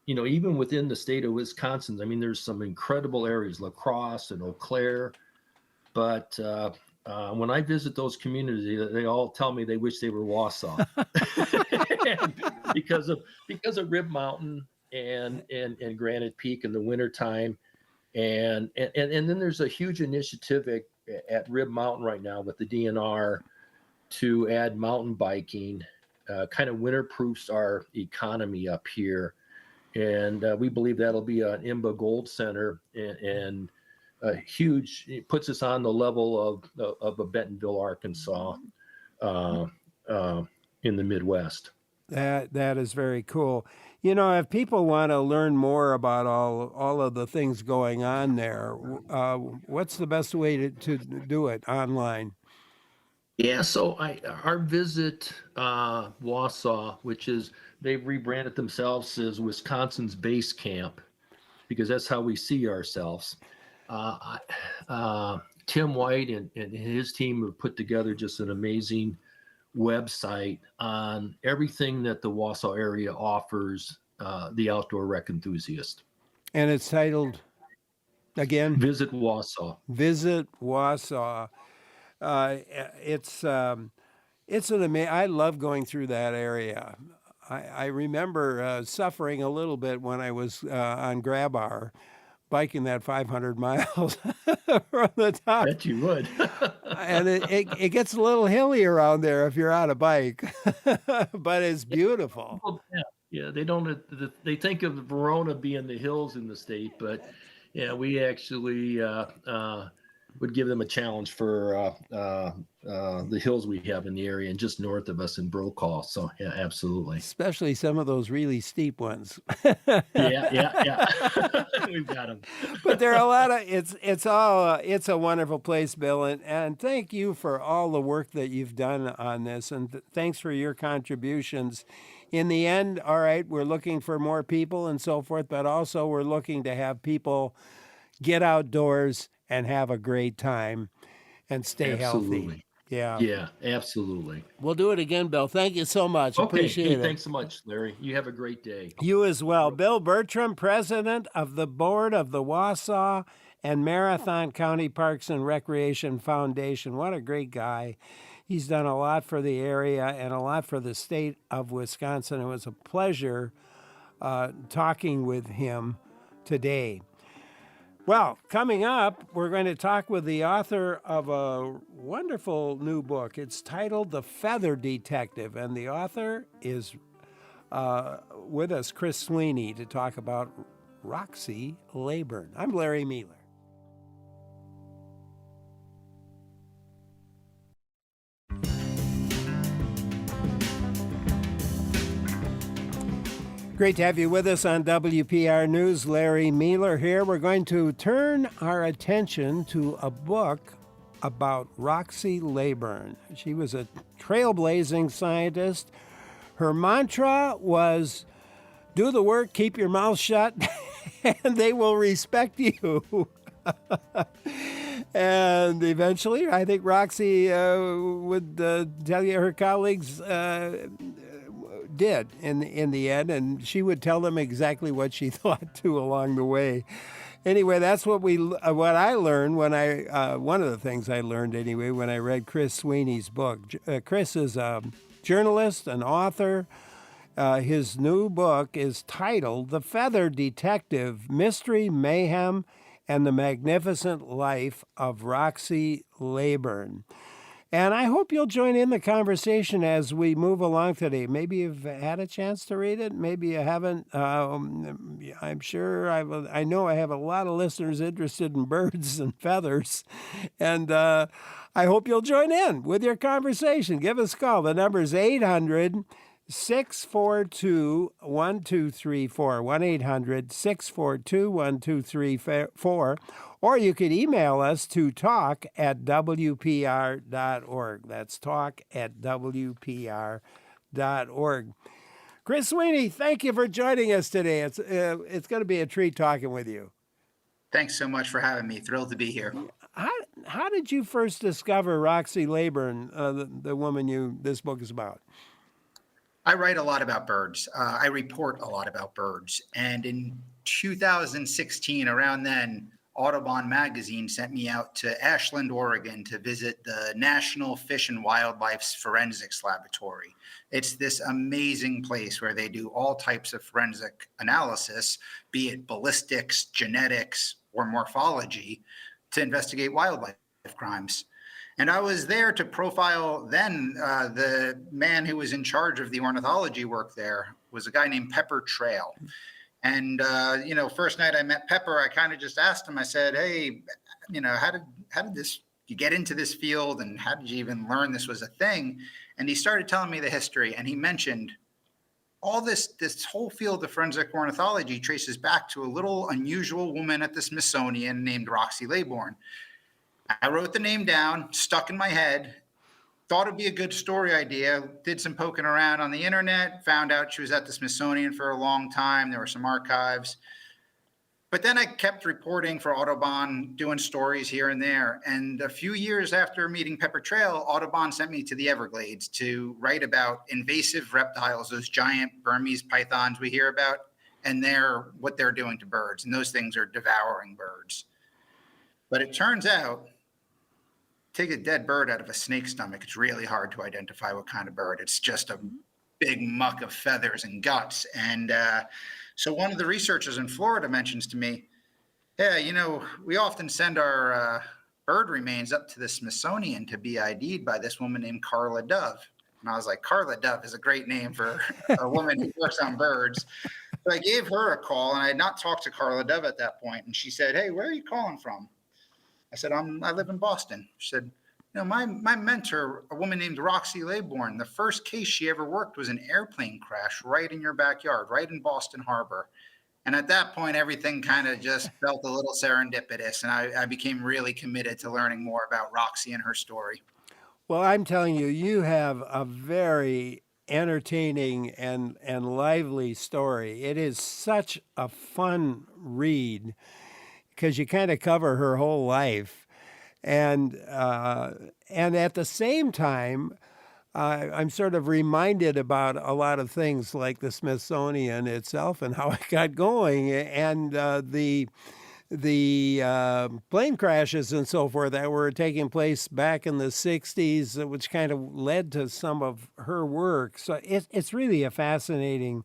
Speaker 5: Even within the state of Wisconsin, I mean, there's some incredible areas, La Crosse and Eau Claire. But when I visit those communities, they all tell me they wish they were Wausau because of Rib Mountain and Granite Peak in the wintertime. And then there's a huge initiative at Rib Mountain right now with the DNR to add mountain biking, kind of winterproofs our economy up here. And we believe that'll be an IMBA Gold Center, and it puts us on the level of a Bentonville, Arkansas, in the Midwest.
Speaker 1: That is very cool. If people want to learn more about all of the things going on there, what's the best way to do it online?
Speaker 5: Yeah, so our Visit Wausau, which is they've rebranded themselves as Wisconsin's Base Camp, because that's how we see ourselves. Tim White and his team have put together just an amazing website on everything that the Wausau area offers the outdoor rec enthusiast.
Speaker 1: And it's titled, again?
Speaker 5: Visit Wausau.
Speaker 1: Visit Wausau. It's an amazing. I love going through that area. I remember suffering a little bit when I was on Grabbar, biking that 500 miles from the top.
Speaker 5: Bet you would.
Speaker 1: And it gets a little hilly around there if you're on a bike, but it's beautiful.
Speaker 5: Yeah, they think of Verona being the hills in the state, but yeah, we actually would give them a challenge for the hills we have in the area and just north of us in Brokaw. So yeah, absolutely.
Speaker 1: Especially some of those really steep ones.
Speaker 5: Yeah. We've got them.
Speaker 1: But there are a lot of it's a wonderful place, Bill, and thank you for all the work that you've done on this, and thanks for your contributions. In the end, all right, we're looking for more people and so forth, but also we're looking to have people get outdoors and have a great time and stay healthy.
Speaker 5: Yeah, absolutely.
Speaker 1: We'll do it again, Bill. Thank you so much.
Speaker 5: Okay.
Speaker 1: Appreciate it.
Speaker 5: Thanks so much, Larry. You have a great day.
Speaker 1: You as well. Bill Bertram, president of the board of the Wausau and Marathon County Parks and Recreation Foundation. What a great guy. He's done a lot for the area and a lot for the state of Wisconsin. It was a pleasure talking with him today. Well, coming up, we're going to talk with the author of a wonderful new book. It's titled The Feather Detective, and the author is with us, Chris Sweeney, to talk about Roxy Leyburn. I'm Larry Mealer. Great to have you with us on WPR News. Larry Mealer here. We're going to turn our attention to a book about Roxy Laybourne. She was a trailblazing scientist. Her mantra was do the work, keep your mouth shut, and they will respect you. And eventually, I think Roxy would tell you her colleagues did in the end, and she would tell them exactly what she thought too along the way. Anyway, that's what I learned when one of the things I learned anyway when I read Chris Sweeney's book. Chris is a journalist, an author. His new book is titled The Feather Detective: Mystery, Mayhem, and the Magnificent Life of Roxy Laybourne. And I hope you'll join in the conversation as we move along today. Maybe you've had a chance to read it. Maybe you haven't. I'm sure I know I have a lot of listeners interested in birds and feathers. And I hope you'll join in with your conversation. Give us a call. The number is 800-642-1234, 1-800-642-1234. Or you could email us to talk@wpr.org. That's talk@wpr.org. Chris Sweeney, thank you for joining us today. It's going to be a treat talking with you.
Speaker 6: Thanks so much for having me. Thrilled to be here.
Speaker 1: How did you first discover Roxy Laybourne, the woman this book is about?
Speaker 6: I write a lot about birds. I report a lot about birds. And in 2016, around then, Audubon magazine sent me out to Ashland, Oregon to visit the National Fish and Wildlife's Forensics Laboratory. It's this amazing place where they do all types of forensic analysis, be it ballistics, genetics, or morphology, to investigate wildlife crimes. And I was there to profile then the man who was in charge of the ornithology work there was a guy named Pepper Trail. And, first night I met Pepper, I kind of just asked him, I said, hey, how did you get into this field, and how did you even learn this was a thing? And he started telling me the history, and he mentioned all this whole field of forensic ornithology traces back to a little unusual woman at the Smithsonian named Roxy Laybourne. I wrote the name down, stuck in my head, thought it'd be a good story idea, did some poking around on the internet, found out she was at the Smithsonian for a long time. There were some archives. But then I kept reporting for Audubon, doing stories here and there. And a few years after meeting Pepper Trail, Audubon sent me to the Everglades to write about invasive reptiles, those giant Burmese pythons we hear about, and what they're doing to birds. And those things are devouring birds. But it turns out, take a dead bird out of a snake's stomach, it's really hard to identify what kind of bird. It's just a big muck of feathers and guts. And so one of the researchers in Florida mentions to me, yeah, we often send our bird remains up to the Smithsonian to be ID'd by this woman named Carla Dove. And I was like, Carla Dove is a great name for a woman who works on birds. So I gave her a call, and I had not talked to Carla Dove at that point. And she said, hey, where are you calling from? I said, I live in Boston. She said, my mentor, a woman named Roxy Laybourne, the first case she ever worked was an airplane crash right in your backyard, right in Boston Harbor. And at that point, everything kind of just felt a little serendipitous. And I became really committed to learning more about Roxy and her story.
Speaker 1: Well, I'm telling you, you have a very entertaining and lively story. It is such a fun read, because you kind of cover her whole life, and at the same time, I'm sort of reminded about a lot of things like the Smithsonian itself and how it got going, and the plane crashes and so forth that were taking place back in the 60s, which kind of led to some of her work. So it's really a fascinating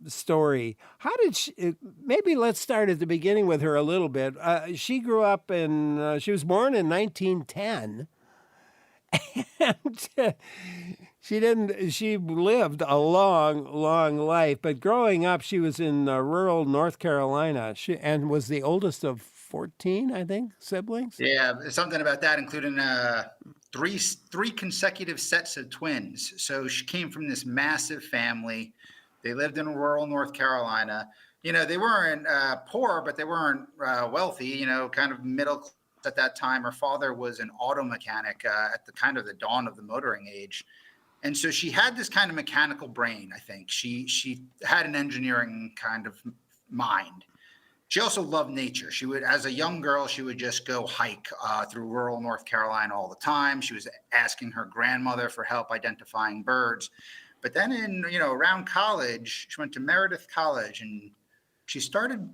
Speaker 1: story. How did maybe let's start at the beginning with her a little bit. She grew up she was born in 1910, and she lived a long life, but growing up she was in rural North Carolina, and was the oldest of 14, I think, siblings.
Speaker 6: Yeah, something about that, including three consecutive sets of twins. So she came from this massive family. They lived in rural North Carolina. They weren't poor, but they weren't wealthy, kind of middle class at that time. Her father was an auto mechanic at the kind of the dawn of the motoring age. And so she had this kind of mechanical brain, I think. She had an engineering kind of mind. She also loved nature. She would, as a young girl, she would just go hike through rural North Carolina all the time. She was asking her grandmother for help identifying birds. But then around college, she went to Meredith College and she started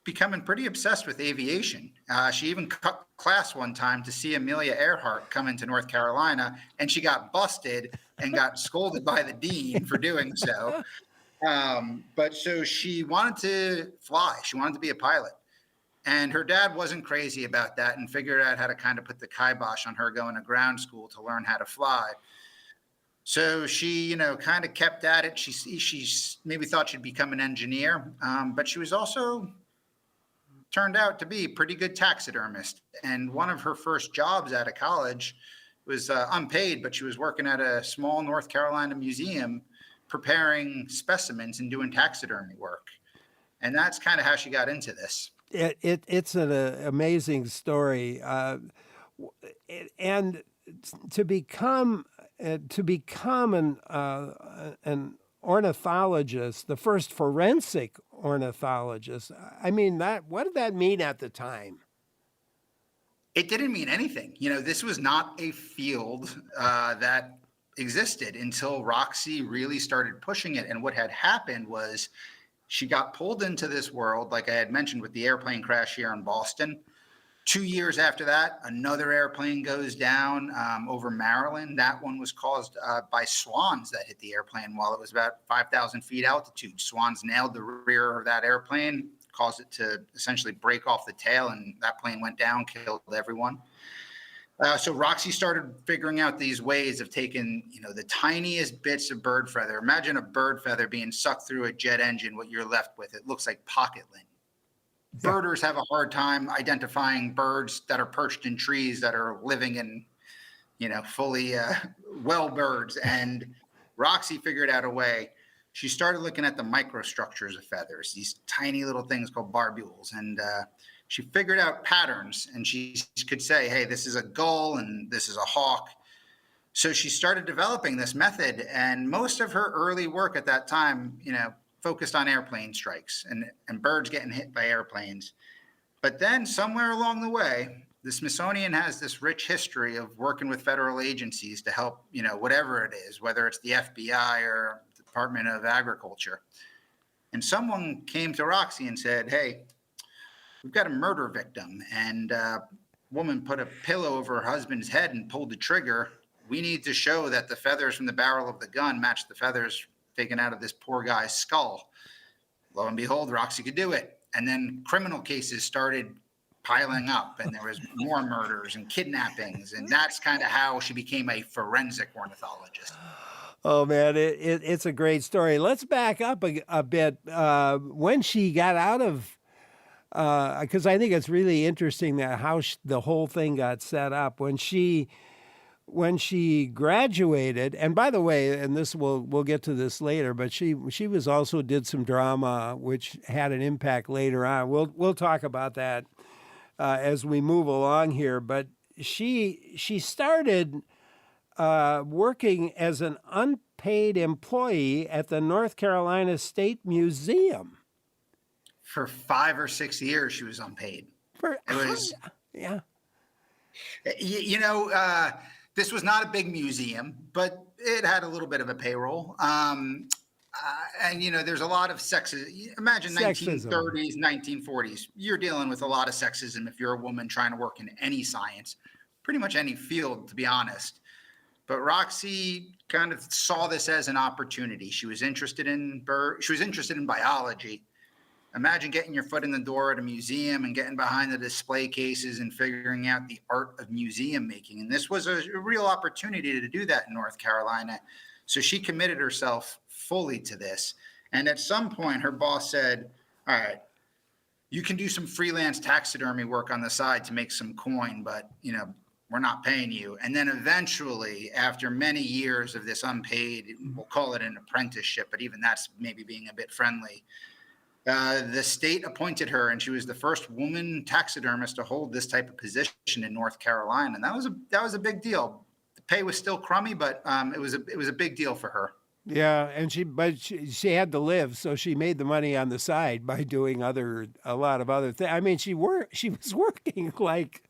Speaker 6: becoming pretty obsessed with aviation. She even cut class one time to see Amelia Earhart come into North Carolina, and she got busted and got scolded by the dean for doing so. But so she wanted to fly. She wanted to be a pilot. And her dad wasn't crazy about that and figured out how to kind of put the kibosh on her going to ground school to learn how to fly. So she, kind of kept at it. She maybe thought she'd become an engineer, but she was also turned out to be a pretty good taxidermist. And one of her first jobs out of college was unpaid, but she was working at a small North Carolina museum preparing specimens and doing taxidermy work. And that's kind of how she got into this.
Speaker 1: It's an amazing story, and to become an ornithologist, the first forensic ornithologist. I mean, what did that mean at the time?
Speaker 6: It didn't mean anything. This was not a field that existed until Roxy really started pushing it. And what had happened was she got pulled into this world, like I had mentioned with the airplane crash here in Boston. 2 years after that, another airplane goes down over Maryland. That one was caused by swans that hit the airplane while it was about 5,000 feet altitude. Swans nailed the rear of that airplane, caused it to essentially break off the tail, and that plane went down, killed everyone. So Roxy started figuring out these ways of taking, the tiniest bits of bird feather. Imagine a bird feather being sucked through a jet engine. What you're left with, it looks like pocket lint. Yeah. Birders have a hard time identifying birds that are perched in trees that are living in, fully well birds. And Roxy figured out a way. She started looking at the microstructures of feathers, these tiny little things called barbules. And she figured out patterns, and she could say, hey, this is a gull and this is a hawk. So she started developing this method, and most of her early work at that time, focused on airplane strikes and birds getting hit by airplanes. But then somewhere along the way, the Smithsonian has this rich history of working with federal agencies to help, whatever it is, whether it's the FBI or the Department of Agriculture. And someone came to Roxy and said, hey, we've got a murder victim, and a woman put a pillow over her husband's head and pulled the trigger. We need to show that the feathers from the barrel of the gun match the feathers taken out of this poor guy's skull. Lo and behold, Roxy could do it. And then criminal cases started piling up, and there was more murders and kidnappings, and that's kind of how she became a forensic ornithologist.
Speaker 1: Oh man, it's a great story. Let's back up a bit. When she got out of, because I think it's really interesting that how the whole thing got set up when she graduated. And by the way, and this we'll get to this later, but she was also did some drama, which had an impact later on. We'll talk about that as we move along here. But she started working as an unpaid employee at the North Carolina State Museum.
Speaker 6: For 5 or 6 years, she was unpaid.
Speaker 1: Yeah.
Speaker 6: This was not a big museum, but it had a little bit of a payroll. And, there's a lot of sexism. Imagine sexism. 1930s, 1940s. You're dealing with a lot of sexism if you're a woman trying to work in any science, pretty much any field, to be honest. But Roxy kind of saw this as an opportunity. She was interested in biology. Imagine getting your foot in the door at a museum and getting behind the display cases and figuring out the art of museum making. And this was a real opportunity to do that in North Carolina. So she committed herself fully to this. And at some point, her boss said, all right, you can do some freelance taxidermy work on the side to make some coin, but, we're not paying you. And then eventually, after many years of this unpaid, we'll call it an apprenticeship, but even that's maybe being a bit friendly, the state appointed her, and she was the first woman taxidermist to hold this type of position in North Carolina. And that was a big deal. The pay was still crummy, but it was a big deal for her.
Speaker 1: Yeah, and she had to live, so she made the money on the side by doing a lot of other things. I mean, she was working like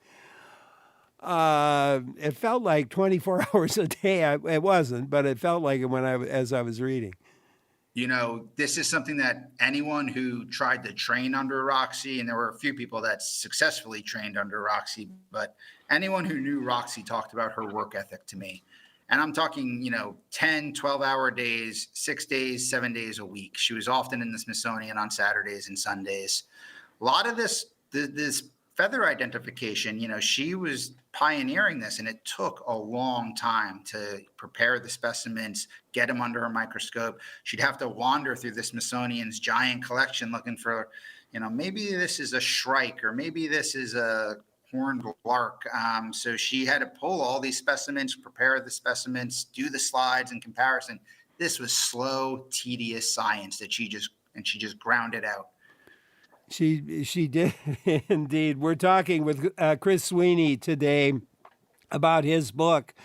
Speaker 1: it felt like 24 hours a day. It wasn't, but it felt like it as I was reading.
Speaker 6: You know, this is something that anyone who tried to train under Roxy, and there were a few people that successfully trained under Roxy, but anyone who knew Roxy talked about her work ethic to me. And I'm talking, 10, 12-hour days, 6 days, 7 days a week. She was often in the Smithsonian on Saturdays and Sundays. A lot of this feather identification, she was pioneering this, and it took a long time to prepare the specimens, get them under a microscope. She'd have to wander through the Smithsonian's giant collection looking for, maybe this is a shrike, or maybe this is a horned lark. So she had to pull all these specimens, prepare the specimens, do the slides in comparison. This was slow, tedious science that she just ground it out.
Speaker 1: She did indeed. We're talking with Chris Sweeney today about his book,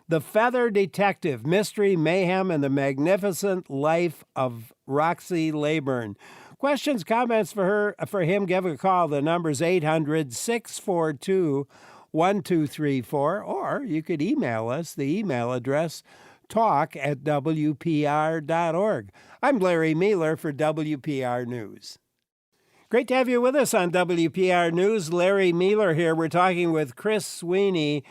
Speaker 1: The Feather Detective: Mystery, Mayhem, and the Magnificent Life of Roxy Laybourne. Questions, comments for him, give a call. The number's 800-642-1234, or you could email us. The email address, talk@wpr.org. I'm Larry Mealer for WPR News. Great to have you with us on WPR News. Larry Mealer here. We're talking with Chris Sweeney,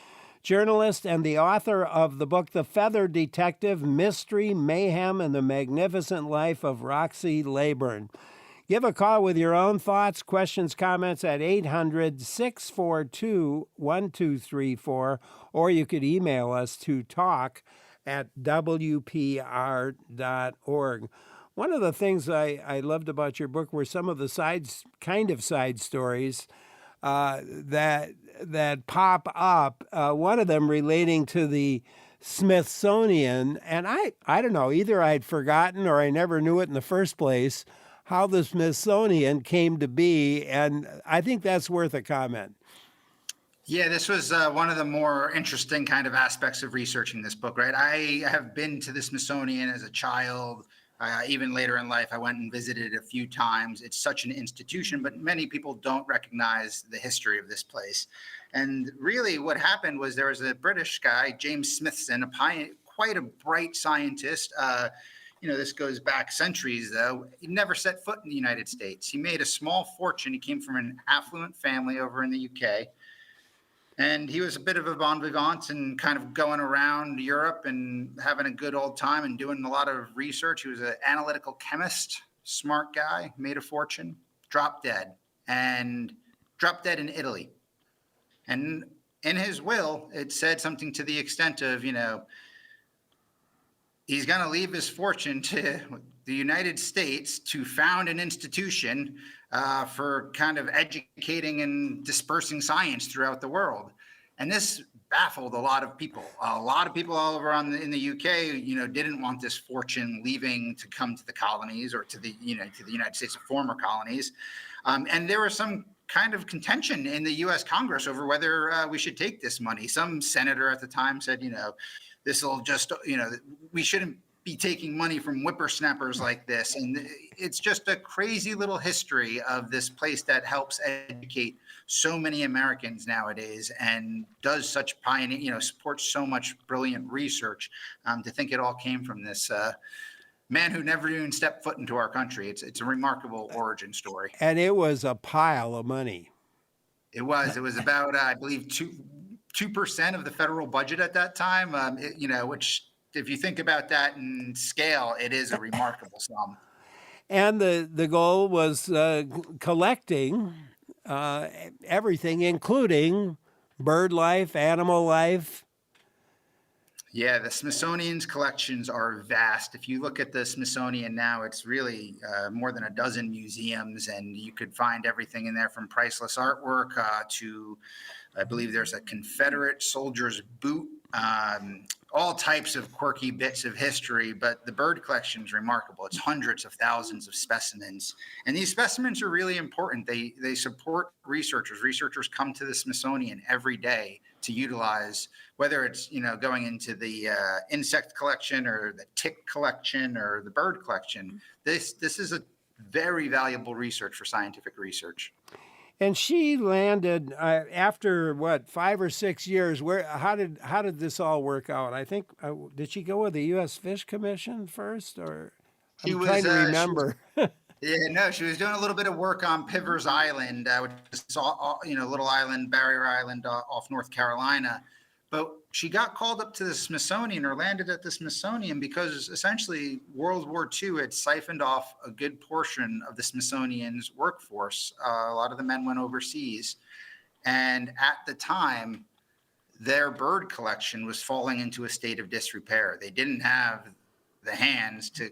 Speaker 1: journalist and the author of the book, The Feather Detective: Mystery, Mayhem, and the Magnificent Life of Roxy Laybourne. Give a call with your own thoughts, questions, comments at 800-642-1234, or you could email us to talk@wpr.org. One of the things I loved about your book were some of the side stories that pop up. One of them relating to the Smithsonian, and I don't know, either I'd forgotten or I never knew it in the first place, how the Smithsonian came to be, and I think that's worth a comment.
Speaker 6: Yeah, this was one of the more interesting kind of aspects of researching this book, right? I have been to the Smithsonian as a child. Even later in life, I went and visited a few times. It's such an institution, but many people don't recognize the history of this place. And really what happened was there was a British guy, James Smithson, quite a bright scientist. This goes back centuries, though. He never set foot in the United States. He made a small fortune. He came from an affluent family over in the UK. And he was a bit of a bon vivant and kind of going around Europe and having a good old time and doing a lot of research. He was an analytical chemist, smart guy, made a fortune, dropped dead in Italy. And in his will, it said something to the extent of, he's going to leave his fortune to the United States to found an institution for kind of educating and dispersing science throughout the world. And this baffled a lot of people. A lot of people all over in the UK, didn't want this fortune leaving to come to the colonies or to the United States, the former colonies. And there was some kind of contention in the U.S. Congress over whether we should take this money. Some senator at the time said, this will just, we shouldn't be taking money from whippersnappers like this. And it's just a crazy little history of this place that helps educate so many Americans nowadays and does such supports so much brilliant research. To think it all came from this man who never even stepped foot into our country. It's a remarkable origin story.
Speaker 1: And it was a pile of money.
Speaker 6: It was about, I believe, 2% of the federal budget at that time, which if you think about that in scale, it is a remarkable sum.
Speaker 1: And the goal was collecting everything, including bird life, animal life.
Speaker 6: Yeah, the Smithsonian's collections are vast. If you look at the Smithsonian now, it's really more than a dozen museums, and you could find everything in there from priceless artwork to, I believe there's a Confederate soldier's boot, all types of quirky bits of history. But the bird collection is remarkable. It's hundreds of thousands of specimens, and these specimens are really important. They support researchers. Researchers come to the Smithsonian every day to utilize, whether it's going into the insect collection or the tick collection or the bird collection. This is a very valuable research for scientific research.
Speaker 1: And she landed after what, 5 or 6 years. Where? How did this all work out? I think did she go with the U.S. Fish Commission first, or
Speaker 6: She
Speaker 1: I'm
Speaker 6: was,
Speaker 1: trying to
Speaker 6: she was,
Speaker 1: remember.
Speaker 6: yeah, no, she was doing a little bit of work on Pivers Island, which is little island, barrier island off North Carolina. But she got called up to the Smithsonian or landed at the Smithsonian because essentially World War II had siphoned off a good portion of the Smithsonian's workforce. A lot of the men went overseas. And at the time, their bird collection was falling into a state of disrepair. They didn't have the hands to,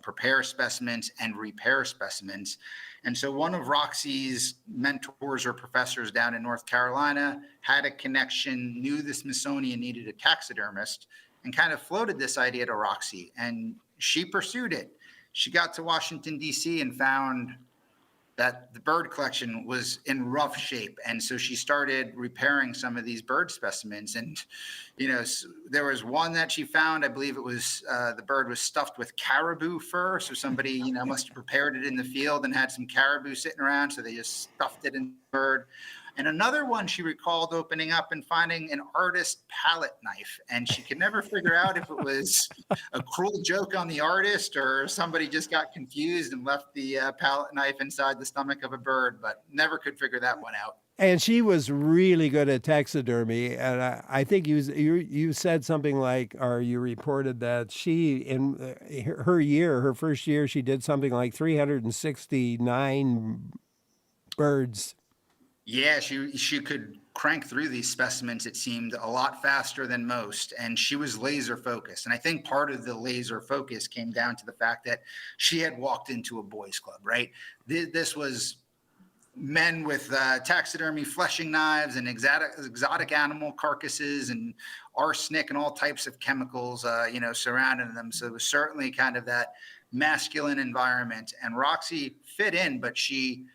Speaker 6: prepare specimens and repair specimens. And so one of Roxy's mentors or professors down in North Carolina had a connection, knew the Smithsonian needed a taxidermist, and kind of floated this idea to Roxy. And she pursued it. She got to Washington, D.C. and found that the bird collection was in rough shape. And so she started repairing some of these bird specimens. And, there was one that she found, I believe it was, the bird was stuffed with caribou fur. So somebody, must have prepared it in the field and had some caribou sitting around. So they just stuffed it in the bird. And another one she recalled opening up and finding an artist palette knife. And she could never figure out if it was a cruel joke on the artist or somebody just got confused and left the palette knife inside the stomach of a bird, but never could figure that one out.
Speaker 1: And she was really good at taxidermy. And I think you said something like, or you reported that she, in her first year, she did something like 369 birds.
Speaker 6: Yeah, she could crank through these specimens, it seemed, a lot faster than most. And she was laser focused. And I think part of the laser focus came down to the fact that she had walked into a boys' club, right? This was men with taxidermy fleshing knives and exotic animal carcasses and arsenic and all types of chemicals, surrounding them. So it was certainly kind of that masculine environment. And Roxy fit in, but she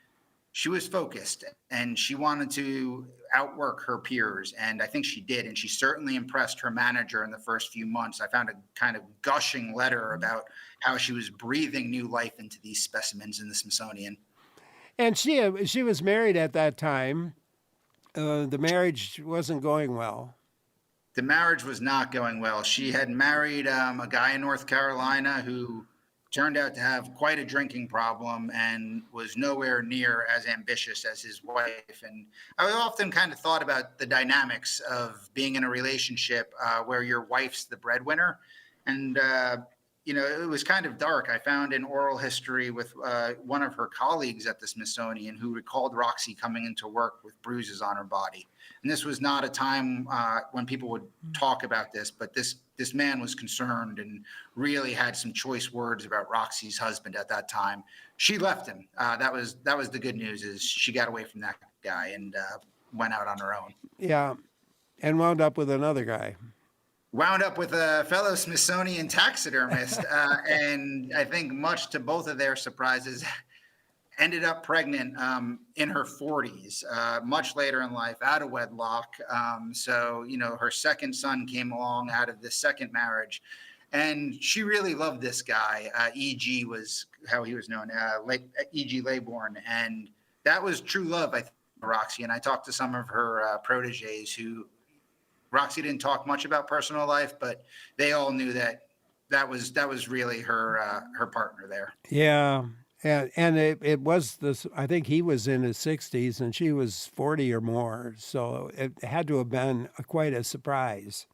Speaker 6: was focused and she wanted to outwork her peers. And I think she did. And she certainly impressed her manager in the first few months. I found a kind of gushing letter about how she was breathing new life into these specimens in the Smithsonian.
Speaker 1: And she was married at that time. The marriage wasn't going well.
Speaker 6: The marriage was not going well. She had married a guy in North Carolina who turned out to have quite a drinking problem and was nowhere near as ambitious as his wife. And I often kind of thought about the dynamics of being in a relationship where your wife's the breadwinner. And, it was kind of dark. I found an oral history with one of her colleagues at the Smithsonian who recalled Roxy coming into work with bruises on her body. And this was not a time when people would talk about this, but this man was concerned and really had some choice words about Roxy's husband at that time. She left him. That was the good news, is she got away from that guy and went out on her own.
Speaker 1: Yeah, and wound up with another guy.
Speaker 6: Wound up with a fellow Smithsonian taxidermist, and I think much to both of their surprises, ended up pregnant in her 40s, much later in life, out of wedlock. So, her second son came along out of this second marriage, and she really loved this guy. E.G. was how he was known, E.G. Laybourne, and that was true love, I think, for Roxy. And I talked to some of her proteges who Roxy didn't talk much about personal life, but they all knew that was really her partner there.
Speaker 1: Yeah. And it was this, I think he was in his 60s and she was 40 or more. So it had to have been quite a surprise.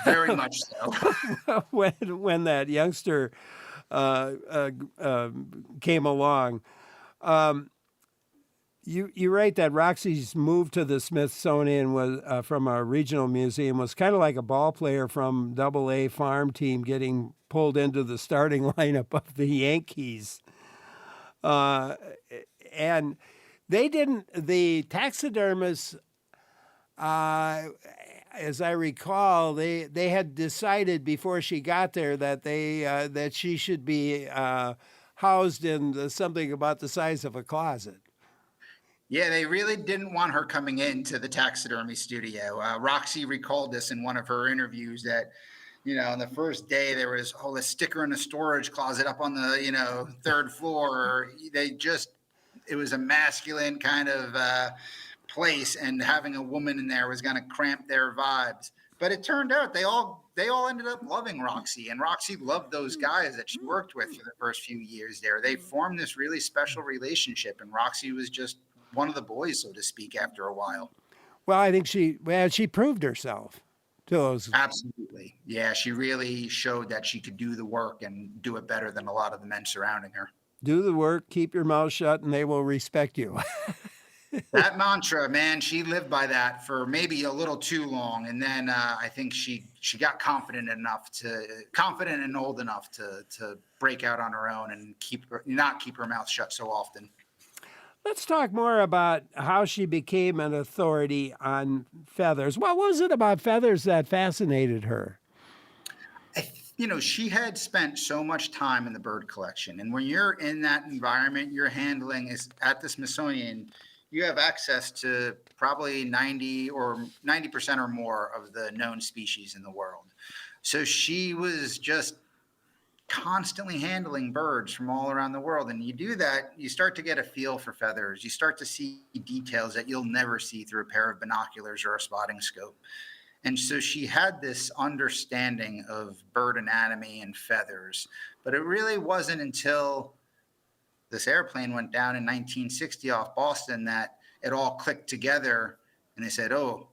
Speaker 6: Very much so.
Speaker 1: when that youngster came along. You write that Roxy's move to the Smithsonian was from a regional museum was kind of like a ball player from Double A farm team getting pulled into the starting lineup of the Yankees. Uh, and they didn't. The taxidermists, as I recall, they had decided before she got there that that she should be housed in something about the size of a closet.
Speaker 6: Yeah, they really didn't want her coming into the taxidermy studio. Roxy recalled this in one of her interviews that, on the first day there was a sticker in a storage closet up on the, third floor. It was a masculine kind of place, and having a woman in there was going to cramp their vibes. But it turned out they all ended up loving Roxy, and Roxy loved those guys that she worked with for the first few years there. They formed this really special relationship, and Roxy was just one of the boys, so to speak, after a while.
Speaker 1: Well, I think she proved herself to those.
Speaker 6: Absolutely. Yeah, she really showed that she could do the work and do it better than a lot of the men surrounding her.
Speaker 1: Do the work, keep your mouth shut, and they will respect you.
Speaker 6: That mantra, man, she lived by that for maybe a little too long, and then I think she got confident and old enough to break out on her own and not keep her mouth shut so often.
Speaker 1: Let's talk more about how she became an authority on feathers. What was it about feathers that fascinated her?
Speaker 6: She had spent so much time in the bird collection, and when you're in that environment, you're handling is at the Smithsonian. You have access to probably 90% or more of the known species in the world. So she was just constantly handling birds from all around the world. And you do that, you start to get a feel for feathers. You start to see details that you'll never see through a pair of binoculars or a spotting scope. And so she had this understanding of bird anatomy and feathers. But it really wasn't until this airplane went down in 1960 off Boston that it all clicked together. And they said, oh,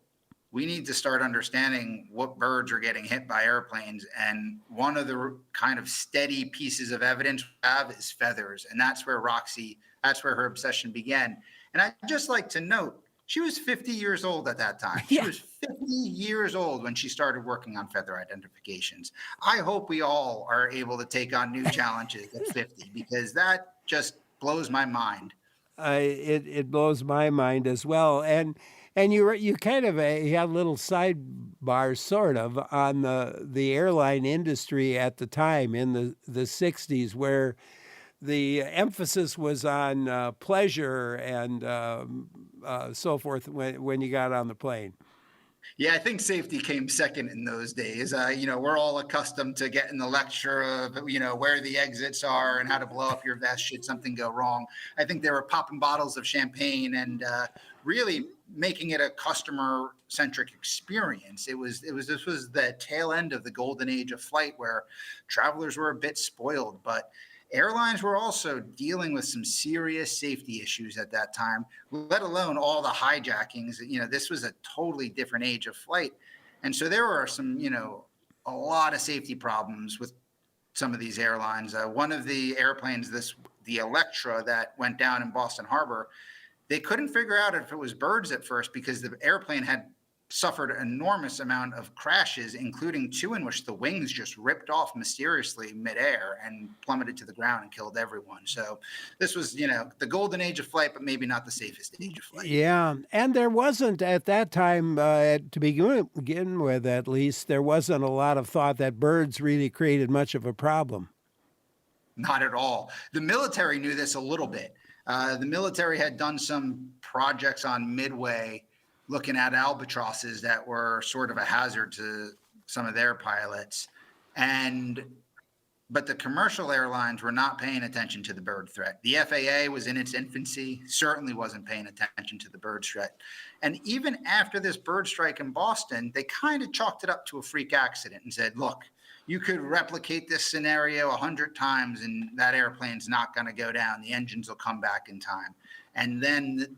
Speaker 6: we need to start understanding what birds are getting hit by airplanes. And one of the kind of steady pieces of evidence we have is feathers. And that's where her obsession began. And I'd just like to note, she was 50 years old at that time. She was 50 years old when she started working on feather identifications. I hope we all are able to take on new challenges at 50, because that just blows my mind.
Speaker 1: It blows my mind as well. And you kind of you had a little sidebar sort of on the airline industry at the time in the 60s, where the emphasis was on pleasure and so forth when you got on the plane.
Speaker 6: Yeah, I think safety came second in those days. We're all accustomed to getting the lecture of, where the exits are and how to blow up your vest should something go wrong. I think they were popping bottles of champagne and really making it a customer-centric experience. This was the tail end of the golden age of flight, where travelers were a bit spoiled, but airlines were also dealing with some serious safety issues at that time, let alone all the hijackings. This was a totally different age of flight. And so there were some, a lot of safety problems with some of these airlines. One of the airplanes, the Electra that went down in Boston Harbor, they couldn't figure out if it was birds at first, because the airplane had suffered an enormous amount of crashes, including two in which the wings just ripped off mysteriously midair and plummeted to the ground and killed everyone. So this was, the golden age of flight, but maybe not the safest age of flight.
Speaker 1: Yeah, and there wasn't at that time, to begin with at least, there wasn't a lot of thought that birds really created much of a problem.
Speaker 6: Not at all. The military knew this a little bit. The military had done some projects on Midway looking at albatrosses that were sort of a hazard to some of their pilots. But the commercial airlines were not paying attention to the bird threat. The FAA was in its infancy, certainly wasn't paying attention to the bird threat. And even after this bird strike in Boston, they kind of chalked it up to a freak accident and said, look, you could replicate this scenario 100 times and that airplane's not going to go down. The engines will come back in time. And then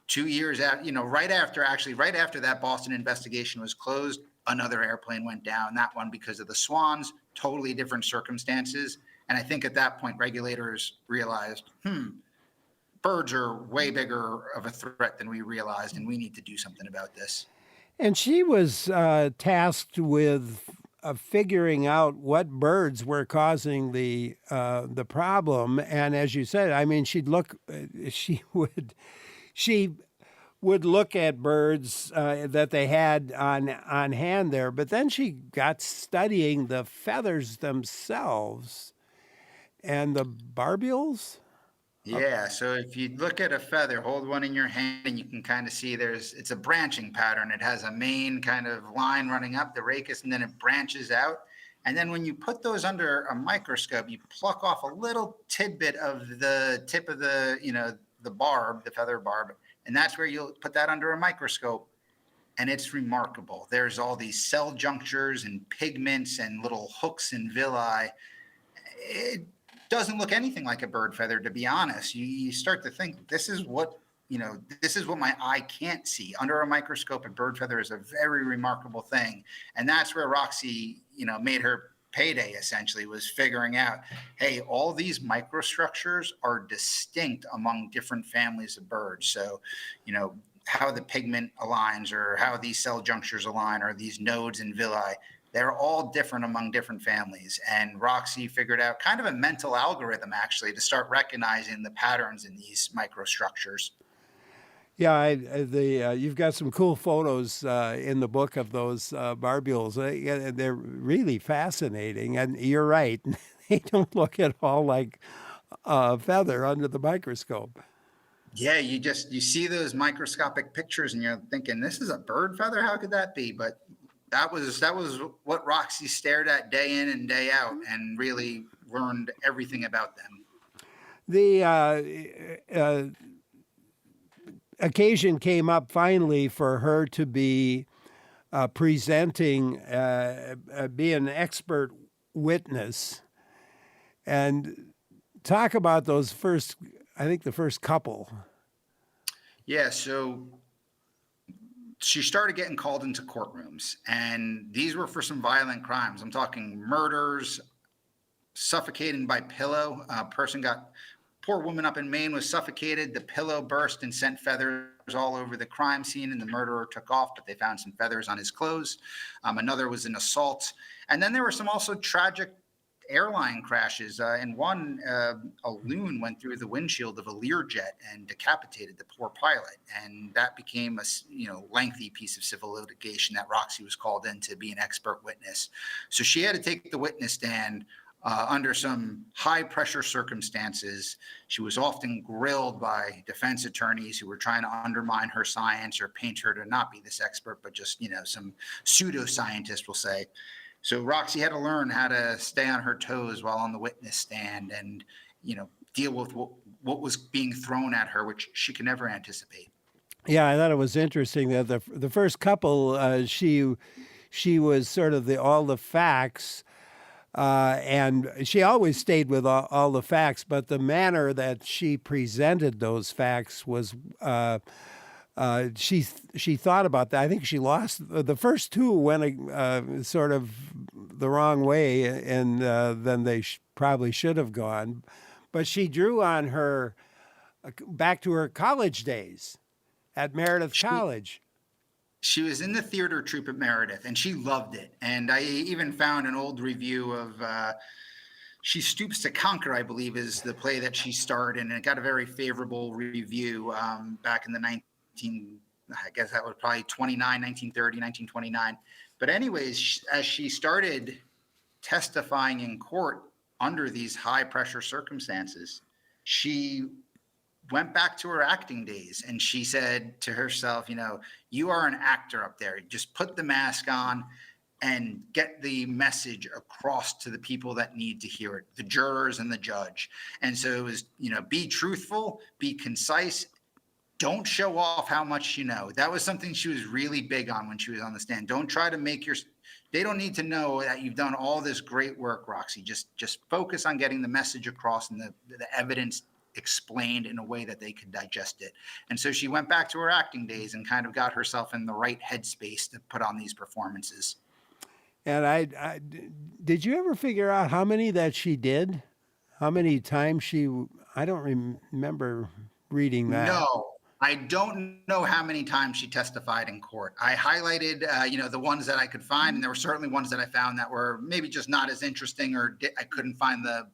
Speaker 6: 2 years after, right after that Boston investigation was closed, another airplane went down. That one because of the swans, totally different circumstances. And I think at that point, regulators realized, birds are way bigger of a threat than we realized, and we need to do something about this.
Speaker 1: And she was tasked with figuring out what birds were causing the problem. And as you said, I mean, she would look at birds that they had on hand there, but then she got studying the feathers themselves and the barbules.
Speaker 6: Yeah, so if you look at a feather, hold one in your hand, and you can kind of see it's a branching pattern. It has a main kind of line running up the rachis, and then it branches out. And then when you put those under a microscope, you pluck off a little tidbit of the tip of the barb, the feather barb, and that's where you'll put that under a microscope. And it's remarkable. There's all these cell junctures and pigments and little hooks and villi. It doesn't look anything like a bird feather, to be honest. You start to think this is what my eye can't see. Under a microscope, a bird feather is a very remarkable thing. And that's where Roxy, made her payday, essentially, was figuring out, hey, all these microstructures are distinct among different families of birds. So, how the pigment aligns or how these cell junctures align or these nodes and villi, they're all different among different families. And Roxy figured out kind of a mental algorithm, actually, to start recognizing the patterns in these microstructures.
Speaker 1: Yeah, you've got some cool photos in the book of those barbules. They're really fascinating, and you're right. They don't look at all like a feather under the microscope.
Speaker 6: Yeah, you see those microscopic pictures and you're thinking, this is a bird feather? How could that be? But that was what Roxy stared at day in and day out and really learned everything about them.
Speaker 1: The occasion came up finally for her to be presenting, be an expert witness, and talk about those the first couple.
Speaker 6: Yeah, so she started getting called into courtrooms, and these were for some violent crimes. I'm talking murders, suffocating by pillow. Poor woman up in Maine was suffocated. The pillow burst and sent feathers all over the crime scene, and the murderer took off, but they found some feathers on his clothes. Another was an assault. And then there were some also tragic airline crashes. And one, a loon went through the windshield of a Learjet and decapitated the poor pilot. And that became a lengthy piece of civil litigation that Roxy was called in to be an expert witness. So she had to take the witness stand under some high pressure circumstances. She was often grilled by defense attorneys who were trying to undermine her science or paint her to not be this expert, but just, some pseudoscientist will say. So Roxy had to learn how to stay on her toes while on the witness stand and, deal with what was being thrown at her, which she could never anticipate.
Speaker 1: Yeah, I thought it was interesting that the first couple, she was sort of all the facts, and she always stayed with all the facts, but the manner that she presented those facts was. She thought about that. I think she lost the first two went sort of the wrong way, and then they probably should have gone. But she drew on her back to her college days at Meredith College.
Speaker 6: She was in the theater troupe at Meredith, and she loved it. And I even found an old review of She Stoops to Conquer, I believe, is the play that she starred in, and it got a very favorable review back in the I guess that was probably 1930, 1929. But anyways, as she started testifying in court under these high pressure circumstances, she went back to her acting days and she said to herself, you are an actor up there. Just put the mask on and get the message across to the people that need to hear it, the jurors and the judge. And so it was, be truthful, be concise. Don't show off how much you know. That was something she was really big on when she was on the stand. Don't try to they don't need to know that you've done all this great work, Roxy. Just focus on getting the message across and the evidence explained in a way that they could digest it. And so she went back to her acting days and kind of got herself in the right headspace to put on these performances.
Speaker 1: And I did you ever figure out how many that she did? How many times I don't remember reading that.
Speaker 6: No, I don't know how many times she testified in court. I highlighted, the ones that I could find, and there were certainly ones that I found that were maybe just not as interesting, or I couldn't find the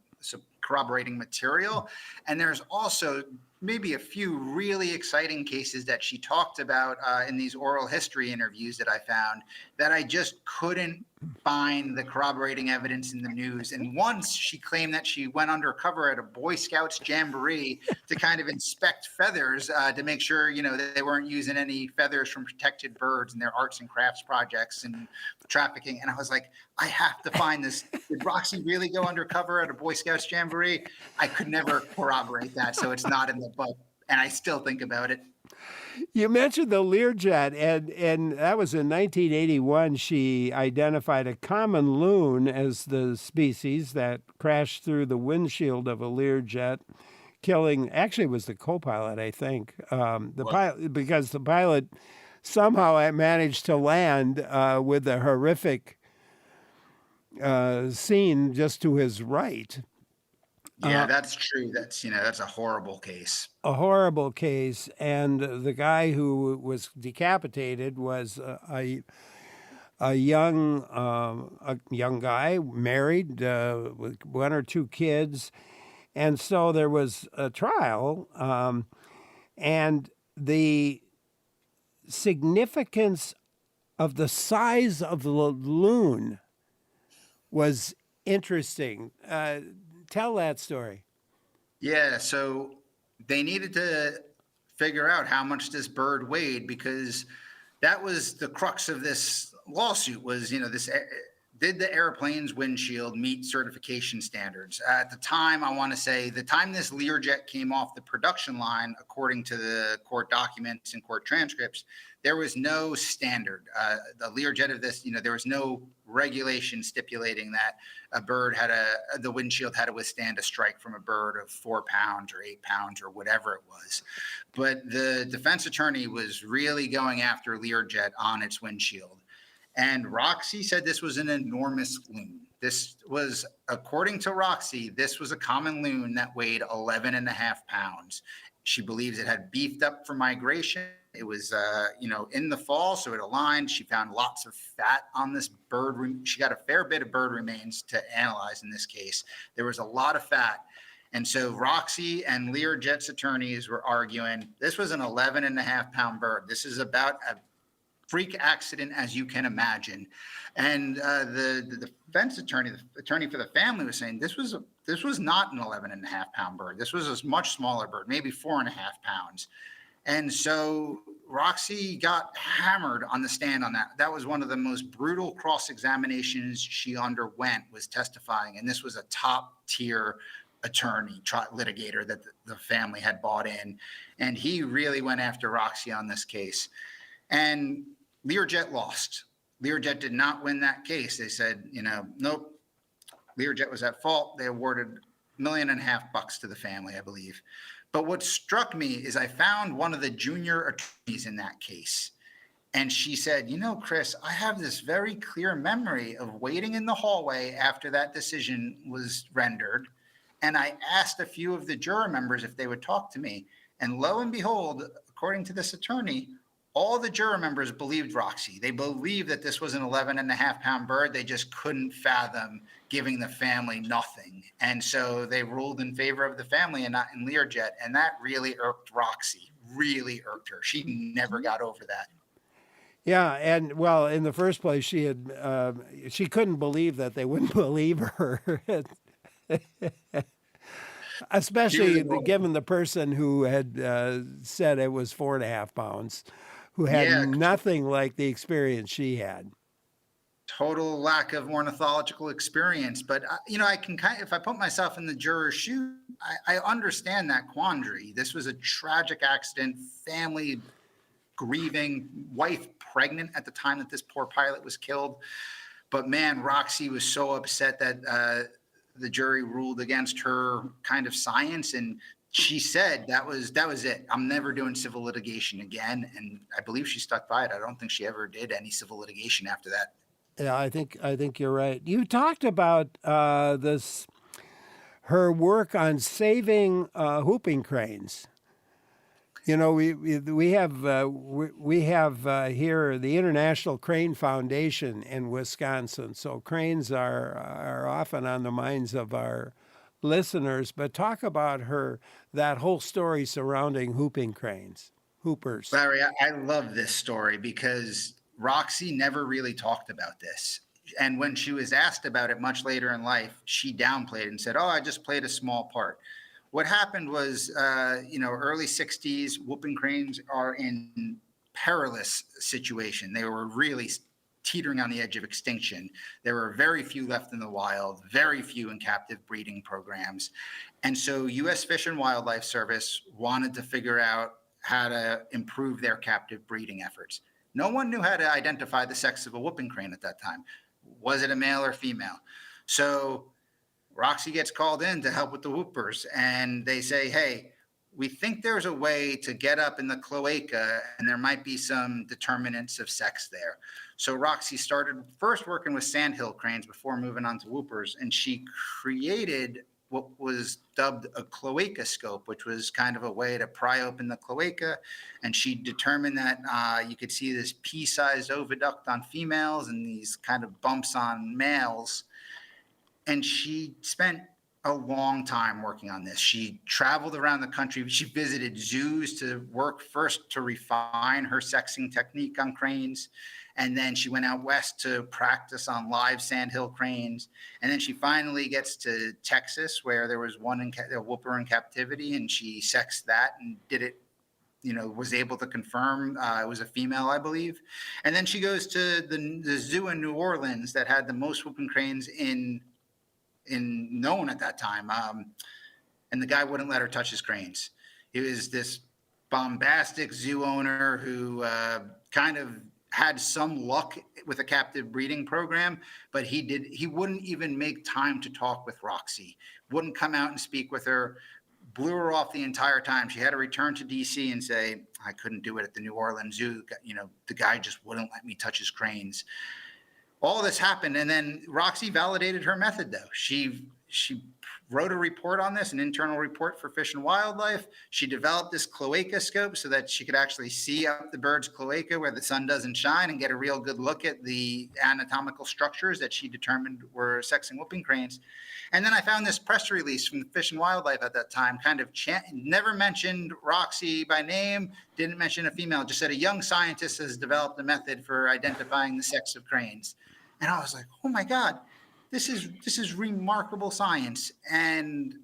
Speaker 6: corroborating material. And there's also maybe a few really exciting cases that she talked about in these oral history interviews that I found that I just couldn't find the corroborating evidence in the news. And once she claimed that she went undercover at a Boy Scouts jamboree to kind of inspect feathers to make sure, that they weren't using any feathers from protected birds in their arts and crafts projects and trafficking. And I was like, I have to find this. Did Roxy really go undercover at a Boy Scouts jamboree? I could never corroborate that, so it's not in the book, and I still think about it.
Speaker 1: You mentioned the Learjet, and that was in 1981. She identified a common loon as the species that crashed through the windshield of a Learjet, killing. Actually, it was the co-pilot, I think. The pilot, because the pilot somehow managed to land with a horrific scene just to his right.
Speaker 6: Yeah, that's true. That's a horrible case.
Speaker 1: A horrible case, and the guy who was decapitated was a young guy, married with one or two kids, and so there was a trial, and the significance of the size of the loon was interesting. Tell that story.
Speaker 6: Yeah, so they needed to figure out how much this bird weighed, because that was the crux of this lawsuit was, did the airplane's windshield meet certification standards? At the time, I want to say the time this Learjet came off the production line, according to the court documents and court transcripts, there was no standard. The Learjet of this, there was no regulation stipulating that the windshield had to withstand a strike from a bird of 4 pounds or 8 pounds or whatever it was. But the defense attorney was really going after Learjet on its windshield. And Roxy said this was an enormous loon. This was, according to Roxy, this was a common loon that weighed 11 and a half pounds. She believes it had beefed up for migration. It was, in the fall, so it aligned. She found lots of fat on this bird. She got a fair bit of bird remains to analyze in this case. There was a lot of fat. And so Roxy and Learjet's attorneys were arguing this was an 11 and a half pound bird. This is about a freak accident as you can imagine. And the defense attorney, the attorney for the family, was saying this was not an 11 and a half pound bird. This was a much smaller bird, maybe 4.5 pounds. And so Roxy got hammered on the stand on that. That was one of the most brutal cross-examinations she underwent, was testifying. And this was a top-tier attorney, litigator that the family had bought in. And he really went after Roxy on this case. And Learjet lost. Learjet did not win that case. They said, nope, Learjet was at fault. They awarded $1.5 million to the family, I believe. But what struck me is I found one of the junior attorneys in that case. And she said, Chris, I have this very clear memory of waiting in the hallway after that decision was rendered. And I asked a few of the juror members if they would talk to me. And lo and behold, according to this attorney, all the juror members believed Roxy. They believed that this was an 11 and a half pound bird. They just couldn't fathom giving the family nothing. And so they ruled in favor of the family and not in Learjet. And that really irked Roxy, really irked her. She never got over that.
Speaker 1: Yeah, and well, in the first place, she couldn't believe that they wouldn't believe her. Especially given the person who had said it was 4.5 pounds, who had nothing like the experience she had.
Speaker 6: Total lack of ornithological experience. But, I can if I put myself in the juror's shoe, I understand that quandary. This was a tragic accident, family grieving, wife pregnant at the time that this poor pilot was killed. But man, Roxy was so upset that the jury ruled against her kind of science, and she said that was it. I'm never doing civil litigation again, and I believe she stuck by it. I don't think she ever did any civil litigation after that.
Speaker 1: Yeah, I think you're right. You talked about her work on saving whooping cranes. You know, we have here the International Crane Foundation in Wisconsin. So cranes are often on the minds of our listeners. But talk about that whole story surrounding hooping cranes, hoopers.
Speaker 6: Larry, I love this story because Roxy never really talked about this. And when she was asked about it much later in life, she downplayed it and said, "Oh, I just played a small part." What happened was, early 60s, whooping cranes are in perilous situation. They were really teetering on the edge of extinction. There were very few left in the wild, very few in captive breeding programs. And so U.S. Fish and Wildlife Service wanted to figure out how to improve their captive breeding efforts. No one knew how to identify the sex of a whooping crane at that time. Was it a male or female? So Roxy gets called in to help with the whoopers, and they say, "Hey, we think there's a way to get up in the cloaca, and there might be some determinants of sex there." So Roxy started first working with sandhill cranes before moving on to whoopers, and she created what was dubbed a cloaca scope, which was kind of a way to pry open the cloaca. And she determined that you could see this pea-sized oviduct on females and these kind of bumps on males. And she spent a long time working on this. She traveled around the country. She visited zoos to work first to refine her sexing technique on cranes. And then she went out west to practice on live sandhill cranes. And then she finally gets to Texas, where there was a whooper in captivity, and she sexed that and did it, was able to confirm it was a female, I believe. And then she goes to the zoo in New Orleans that had the most whooping cranes known at that time. And the guy wouldn't let her touch his cranes. He was this bombastic zoo owner who kind of had some luck with a captive breeding program, but he wouldn't even make time to talk with Roxy, wouldn't come out and speak with her, blew her off the entire time. She had to return to DC and say, "I couldn't do it at the New Orleans Zoo. The guy just wouldn't let me touch his cranes." All this happened, and then Roxy validated her method, though. She wrote a report on this, an internal report for Fish and Wildlife. She developed this cloaca scope so that she could actually see up the bird's cloaca where the sun doesn't shine and get a real good look at the anatomical structures that she determined were sexing whooping cranes. And then I found this press release from Fish and Wildlife at that time, kind of never mentioned Roxy by name, didn't mention a female, just said a young scientist has developed a method for identifying the sex of cranes. And I was like, oh my God, this is remarkable science. And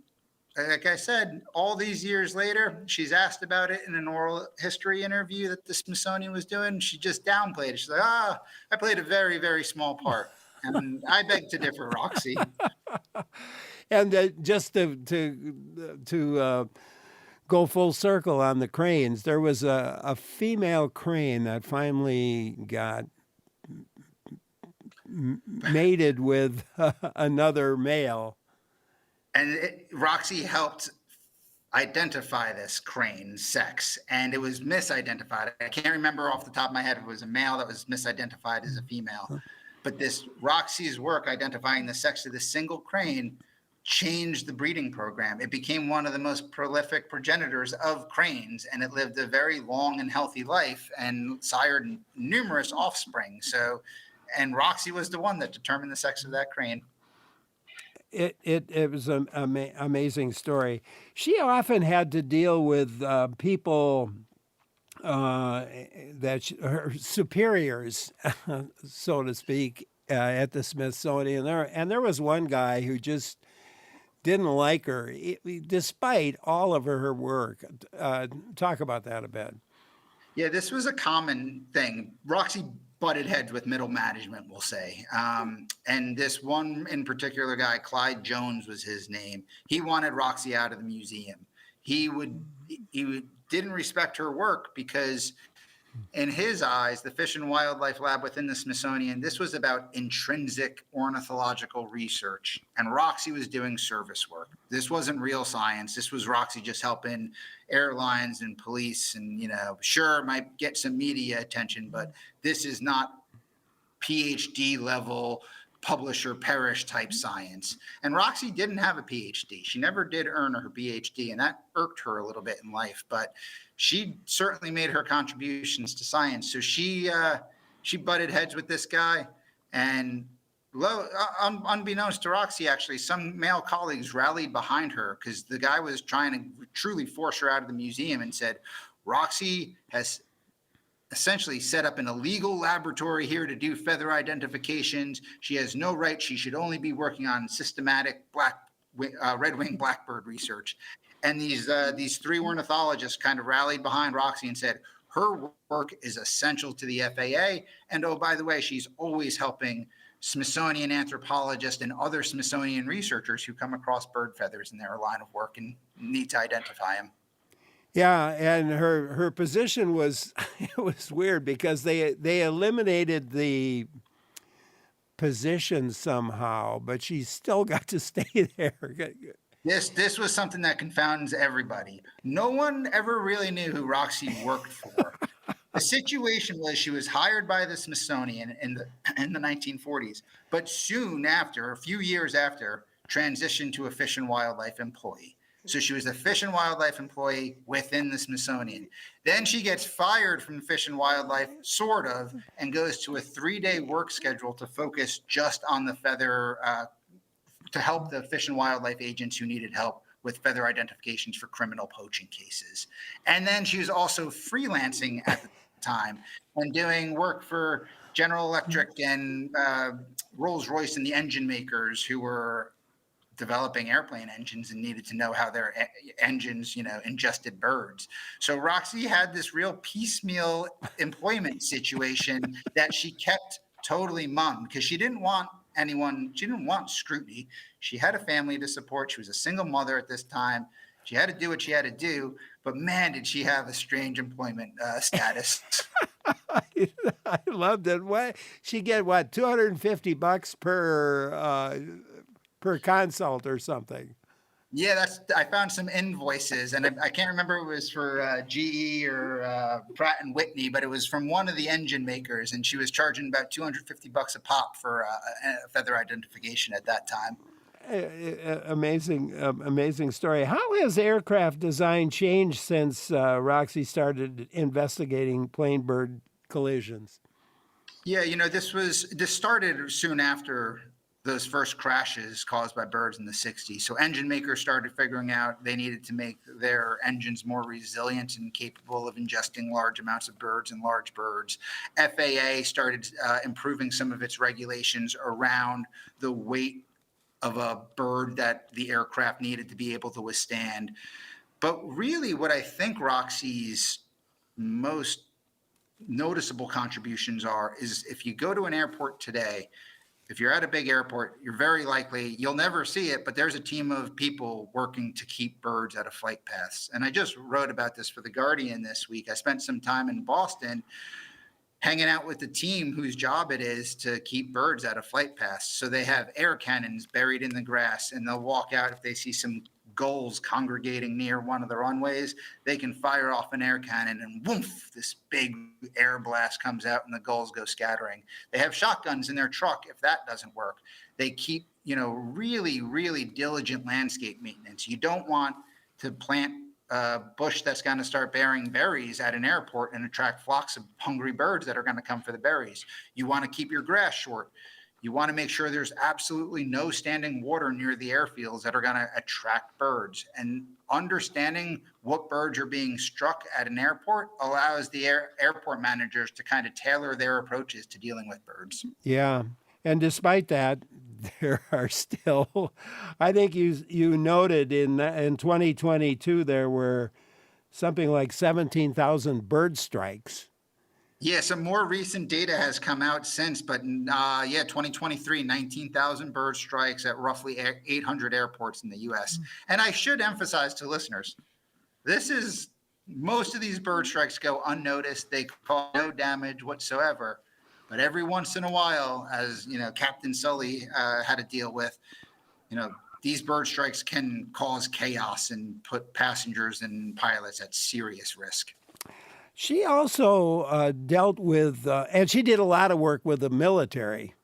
Speaker 6: like I said, all these years later, she's asked about it in an oral history interview that the Smithsonian was doing. She just downplayed it. She's like, I played a very, very small part. And I beg to differ, Roxy.
Speaker 1: And just to go full circle on the cranes, there was a female crane that finally got mated with another male.
Speaker 6: And Roxy helped identify this crane sex, and it was misidentified. I can't remember off the top of my head if it was a male that was misidentified as a female. But this Roxy's work identifying the sex of this single crane changed the breeding program. It became one of the most prolific progenitors of cranes, and it lived a very long and healthy life and sired numerous offspring. And Roxy was the one that determined the sex of that crane.
Speaker 1: It was an amazing story. She often had to deal with people her superiors, so to speak, at the Smithsonian. There was one guy who just didn't like her, despite all of her work. Talk about that a bit.
Speaker 6: Yeah, this was a common thing. Roxy butted heads with middle management, we'll say. And this one in particular guy, Clyde Jones was his name. He wanted Roxy out of the museum. He didn't respect her work because in his eyes, the Fish and Wildlife Lab within the Smithsonian, this was about intrinsic ornithological research, and Roxy was doing service work. This wasn't real science. This was Roxy just helping airlines and police, and sure, might get some media attention, but this is not PhD level publish or perish type science. And Roxy didn't have a PhD. She never did earn her PhD, and that irked her a little bit in life. But she certainly made her contributions to science. So she butted heads with this guy, and unbeknownst to Roxy, actually, some male colleagues rallied behind her because the guy was trying to truly force her out of the museum and said, Roxy has essentially set up an illegal laboratory here to do feather identifications. She has no right. She should only be working on systematic red-winged blackbird research. And these three ornithologists kind of rallied behind Roxy and said, her work is essential to the FAA. And oh, by the way, she's always helping Smithsonian anthropologists and other Smithsonian researchers who come across bird feathers in their line of work and need to identify them.
Speaker 1: Yeah, and her position was it was weird because they eliminated the position somehow, but she still got to stay there.
Speaker 6: This was something that confounds everybody. No one ever really knew who Roxy worked for. The situation was she was hired by the Smithsonian in the 1940s, but soon after, a few years after, transitioned to a Fish and Wildlife employee. So she was a Fish and Wildlife employee within the Smithsonian. Then she gets fired from Fish and Wildlife, sort of, and goes to a 3-day work schedule to focus just on the feather, to help the Fish and Wildlife agents who needed help with feather identifications for criminal poaching cases. And then she was also freelancing at the time and doing work for General Electric and Rolls-Royce and the engine makers who were developing airplane engines and needed to know how their engines, ingested birds. So Roxy had this real piecemeal employment situation that she kept totally mum because she didn't want scrutiny. She had a family to support. She was a single mother at this time. She had to do what she had to do, but man, did she have a strange employment status.
Speaker 1: I loved it. What she get? What, $250 per consult or something?
Speaker 6: Yeah, I found some invoices, and I can't remember if it was for GE or Pratt and Whitney, but it was from one of the engine makers, and she was charging about $250 a pop for a feather identification at that time.
Speaker 1: Amazing story. How has aircraft design changed since Roxy started investigating plane bird collisions?
Speaker 6: Yeah, this started soon after those first crashes caused by birds in the 60s. So engine makers started figuring out they needed to make their engines more resilient and capable of ingesting large amounts of birds and large birds. FAA started improving some of its regulations around the weight of a bird that the aircraft needed to be able to withstand. But really what I think Roxy's most noticeable contributions is if you go to an airport today, if you're at a big airport, you're very likely, you'll never see it, but there's a team of people working to keep birds out of flight paths. And I just wrote about this for The Guardian this week. I spent some time in Boston hanging out with the team whose job it is to keep birds out of flight paths. So they have air cannons buried in the grass, and they'll walk out if they see some gulls congregating near one of the runways. They can fire off an air cannon and woof, this big air blast comes out and the gulls go scattering. They have shotguns in their truck if that doesn't work. They keep, really, really diligent landscape maintenance. You don't want to plant a bush that's going to start bearing berries at an airport and attract flocks of hungry birds that are going to come for the berries. You want to keep your grass short. You want to make sure there's absolutely no standing water near the airfields that are going to attract birds. And understanding what birds are being struck at an airport allows the airport managers to kind of tailor their approaches to dealing with birds.
Speaker 1: Yeah. And despite that, there are still, I think you noted in 2022, there were something like 17,000 bird strikes.
Speaker 6: Yeah, some more recent data has come out since, but 2023, 19,000 bird strikes at roughly 800 airports in the U.S. And I should emphasize to listeners, most of these bird strikes go unnoticed. They cause no damage whatsoever. But every once in a while, as Captain Sully had to deal with, these bird strikes can cause chaos and put passengers and pilots at serious risk.
Speaker 1: She also dealt with, and she did a lot of work with the military.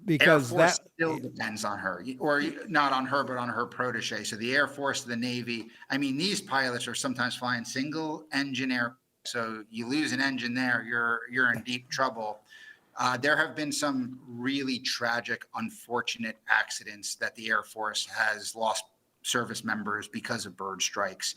Speaker 6: Air
Speaker 1: because
Speaker 6: Force still depends on her, or not on her, but on her protege. So the Air Force, the Navy. I mean, these pilots are sometimes flying single engine air. So you lose an engine there, you're in deep trouble. There have been some really tragic, unfortunate accidents that the Air Force has lost service members because of bird strikes.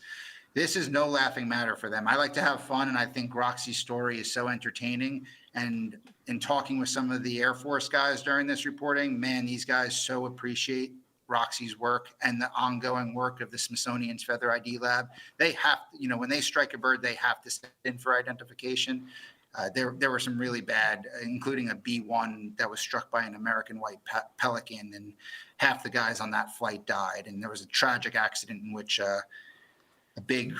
Speaker 6: This is no laughing matter for them. I like to have fun, and I think Roxy's story is so entertaining. And in talking with some of the Air Force guys during this reporting, man, these guys so appreciate Roxy's work and the ongoing work of the Smithsonian's Feather ID Lab. They have, when they strike a bird, they have to send in for identification. There were some really bad, including a B-1 that was struck by an American white pelican, and half the guys on that flight died. And there was a tragic accident in which a big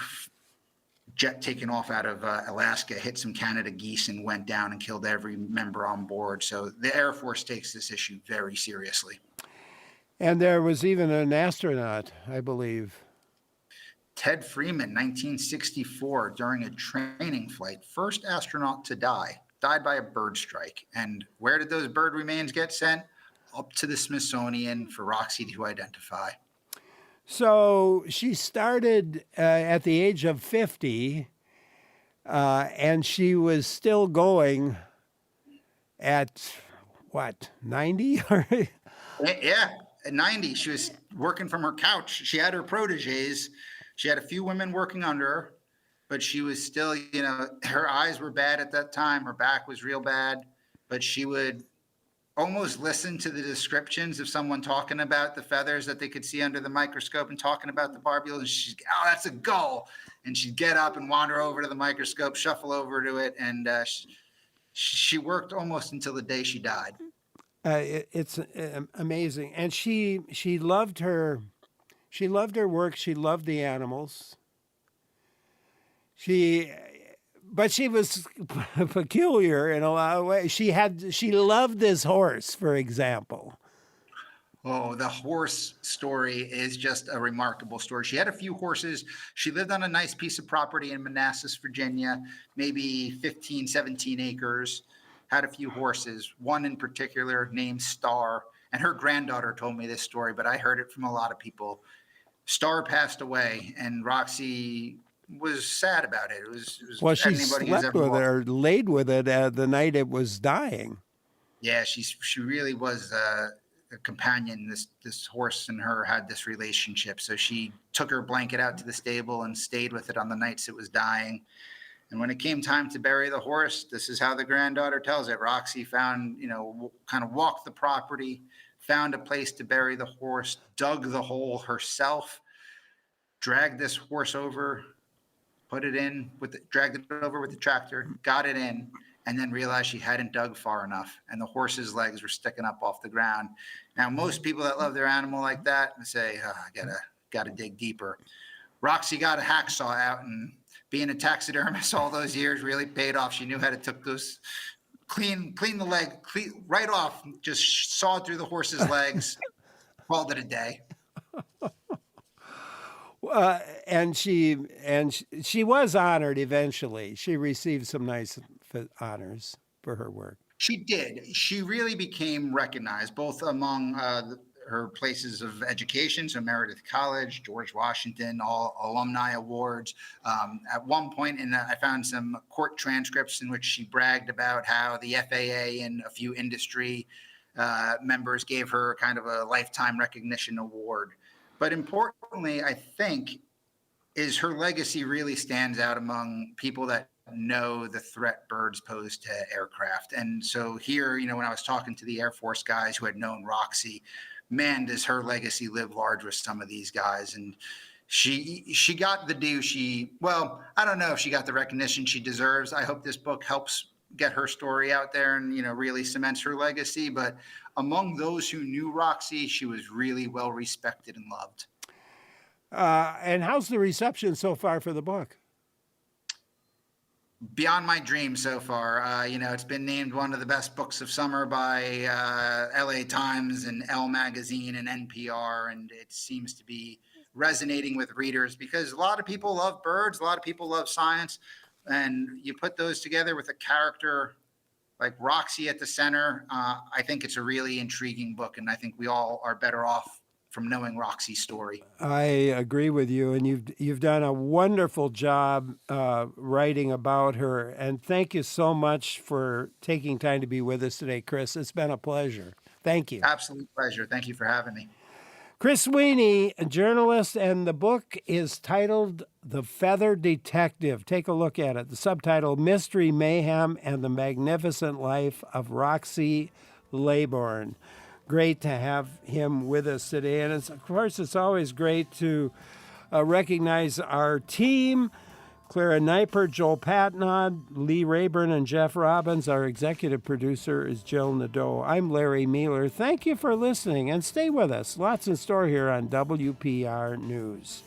Speaker 6: jet taken off out of Alaska hit some Canada geese and went down and killed every member on board. So the Air Force takes this issue very seriously.
Speaker 1: And there was even an astronaut, I believe.
Speaker 6: Ted Freeman, 1964, during a training flight, first astronaut to die, died by a bird strike. And where did those bird remains get sent? Up to the Smithsonian for Roxy to identify.
Speaker 1: So she started at the age of 50, and she was still going at, what, 90?
Speaker 6: Yeah, at 90, she was working from her couch. She had her proteges. She had a few women working under her, but she was still, her eyes were bad at that time. Her back was real bad, but she would almost listen to the descriptions of someone talking about the feathers that they could see under the microscope and talking about the barbules. And she'd, oh, that's a gull. And she'd get up and wander over to the microscope, shuffle over to it. And she worked almost until the day she died.
Speaker 1: It's amazing. And she loved her work. She loved the animals. But she was peculiar in a lot of ways. She loved this horse, for example.
Speaker 6: Oh, the horse story is just a remarkable story. She had a few horses. She lived on a nice piece of property in Manassas, Virginia, maybe 15, 17 acres, had a few horses, one in particular named Star. And her granddaughter told me this story, but I heard it from a lot of people. Star passed away, and Roxy was sad about it. It was
Speaker 1: well, she slept with it or laid with it the night it was dying.
Speaker 6: Yeah, she really was a companion. This horse and her had this relationship. So she took her blanket out to the stable and stayed with it on the nights it was dying. And when it came time to bury the horse, this is how the granddaughter tells it. Roxy found, kind of walked the property, found a place to bury the horse, dug the hole herself, dragged this horse over, put it in dragged it over with the tractor, got it in, and then realized she hadn't dug far enough, and the horse's legs were sticking up off the ground. Now, most people that love their animal like that say, oh, I gotta dig deeper. Roxy got a hacksaw out, and being a taxidermist all those years really paid off. She knew how to took those, clean the leg right off, just sawed through the horse's legs, called it a day.
Speaker 1: And she was honored eventually. She received some nice honors for her work.
Speaker 6: She did. She really became recognized both among her places of education, so Meredith College, George Washington, all alumni awards. At one point, I found some court transcripts in which she bragged about how the FAA and a few industry members gave her kind of a lifetime recognition award. But importantly, I think, is her legacy really stands out among people that know the threat birds pose to aircraft. And so here, when I was talking to the Air Force guys who had known Roxy, man, does her legacy live large with some of these guys. And she got the due. I don't know if she got the recognition she deserves. I hope this book helps get her story out there and, really cements her legacy. But among those who knew Roxy, she was really well respected and loved.
Speaker 1: And how's the reception so far for the book?
Speaker 6: Beyond my dreams so far. It's been named one of the best books of summer by LA Times and Elle Magazine and NPR, and it seems to be resonating with readers because a lot of people love birds, a lot of people love science, and you put those together with a character like Roxy at the center. I think it's a really intriguing book, and I think we all are better off from knowing Roxy's story.
Speaker 1: I agree with you, and you've done a wonderful job writing about her. And thank you so much for taking time to be with us today, Chris. It's been a pleasure. Thank you.
Speaker 6: Absolute pleasure. Thank you for having me.
Speaker 1: Chris Sweeney, a journalist, and the book is titled The Feather Detective. Take a look at it. The subtitle, Mystery, Mayhem, and the Magnificent Life of Roxy Laybourne. Great to have him with us today. And of course, it's always great to recognize our team. Clara Neiper, Joel Patnod, Lee Rayburn, and Jeff Robbins. Our executive producer is Jill Nadeau. I'm Larry Mealer. Thank you for listening, and stay with us. Lots in store here on WPR News.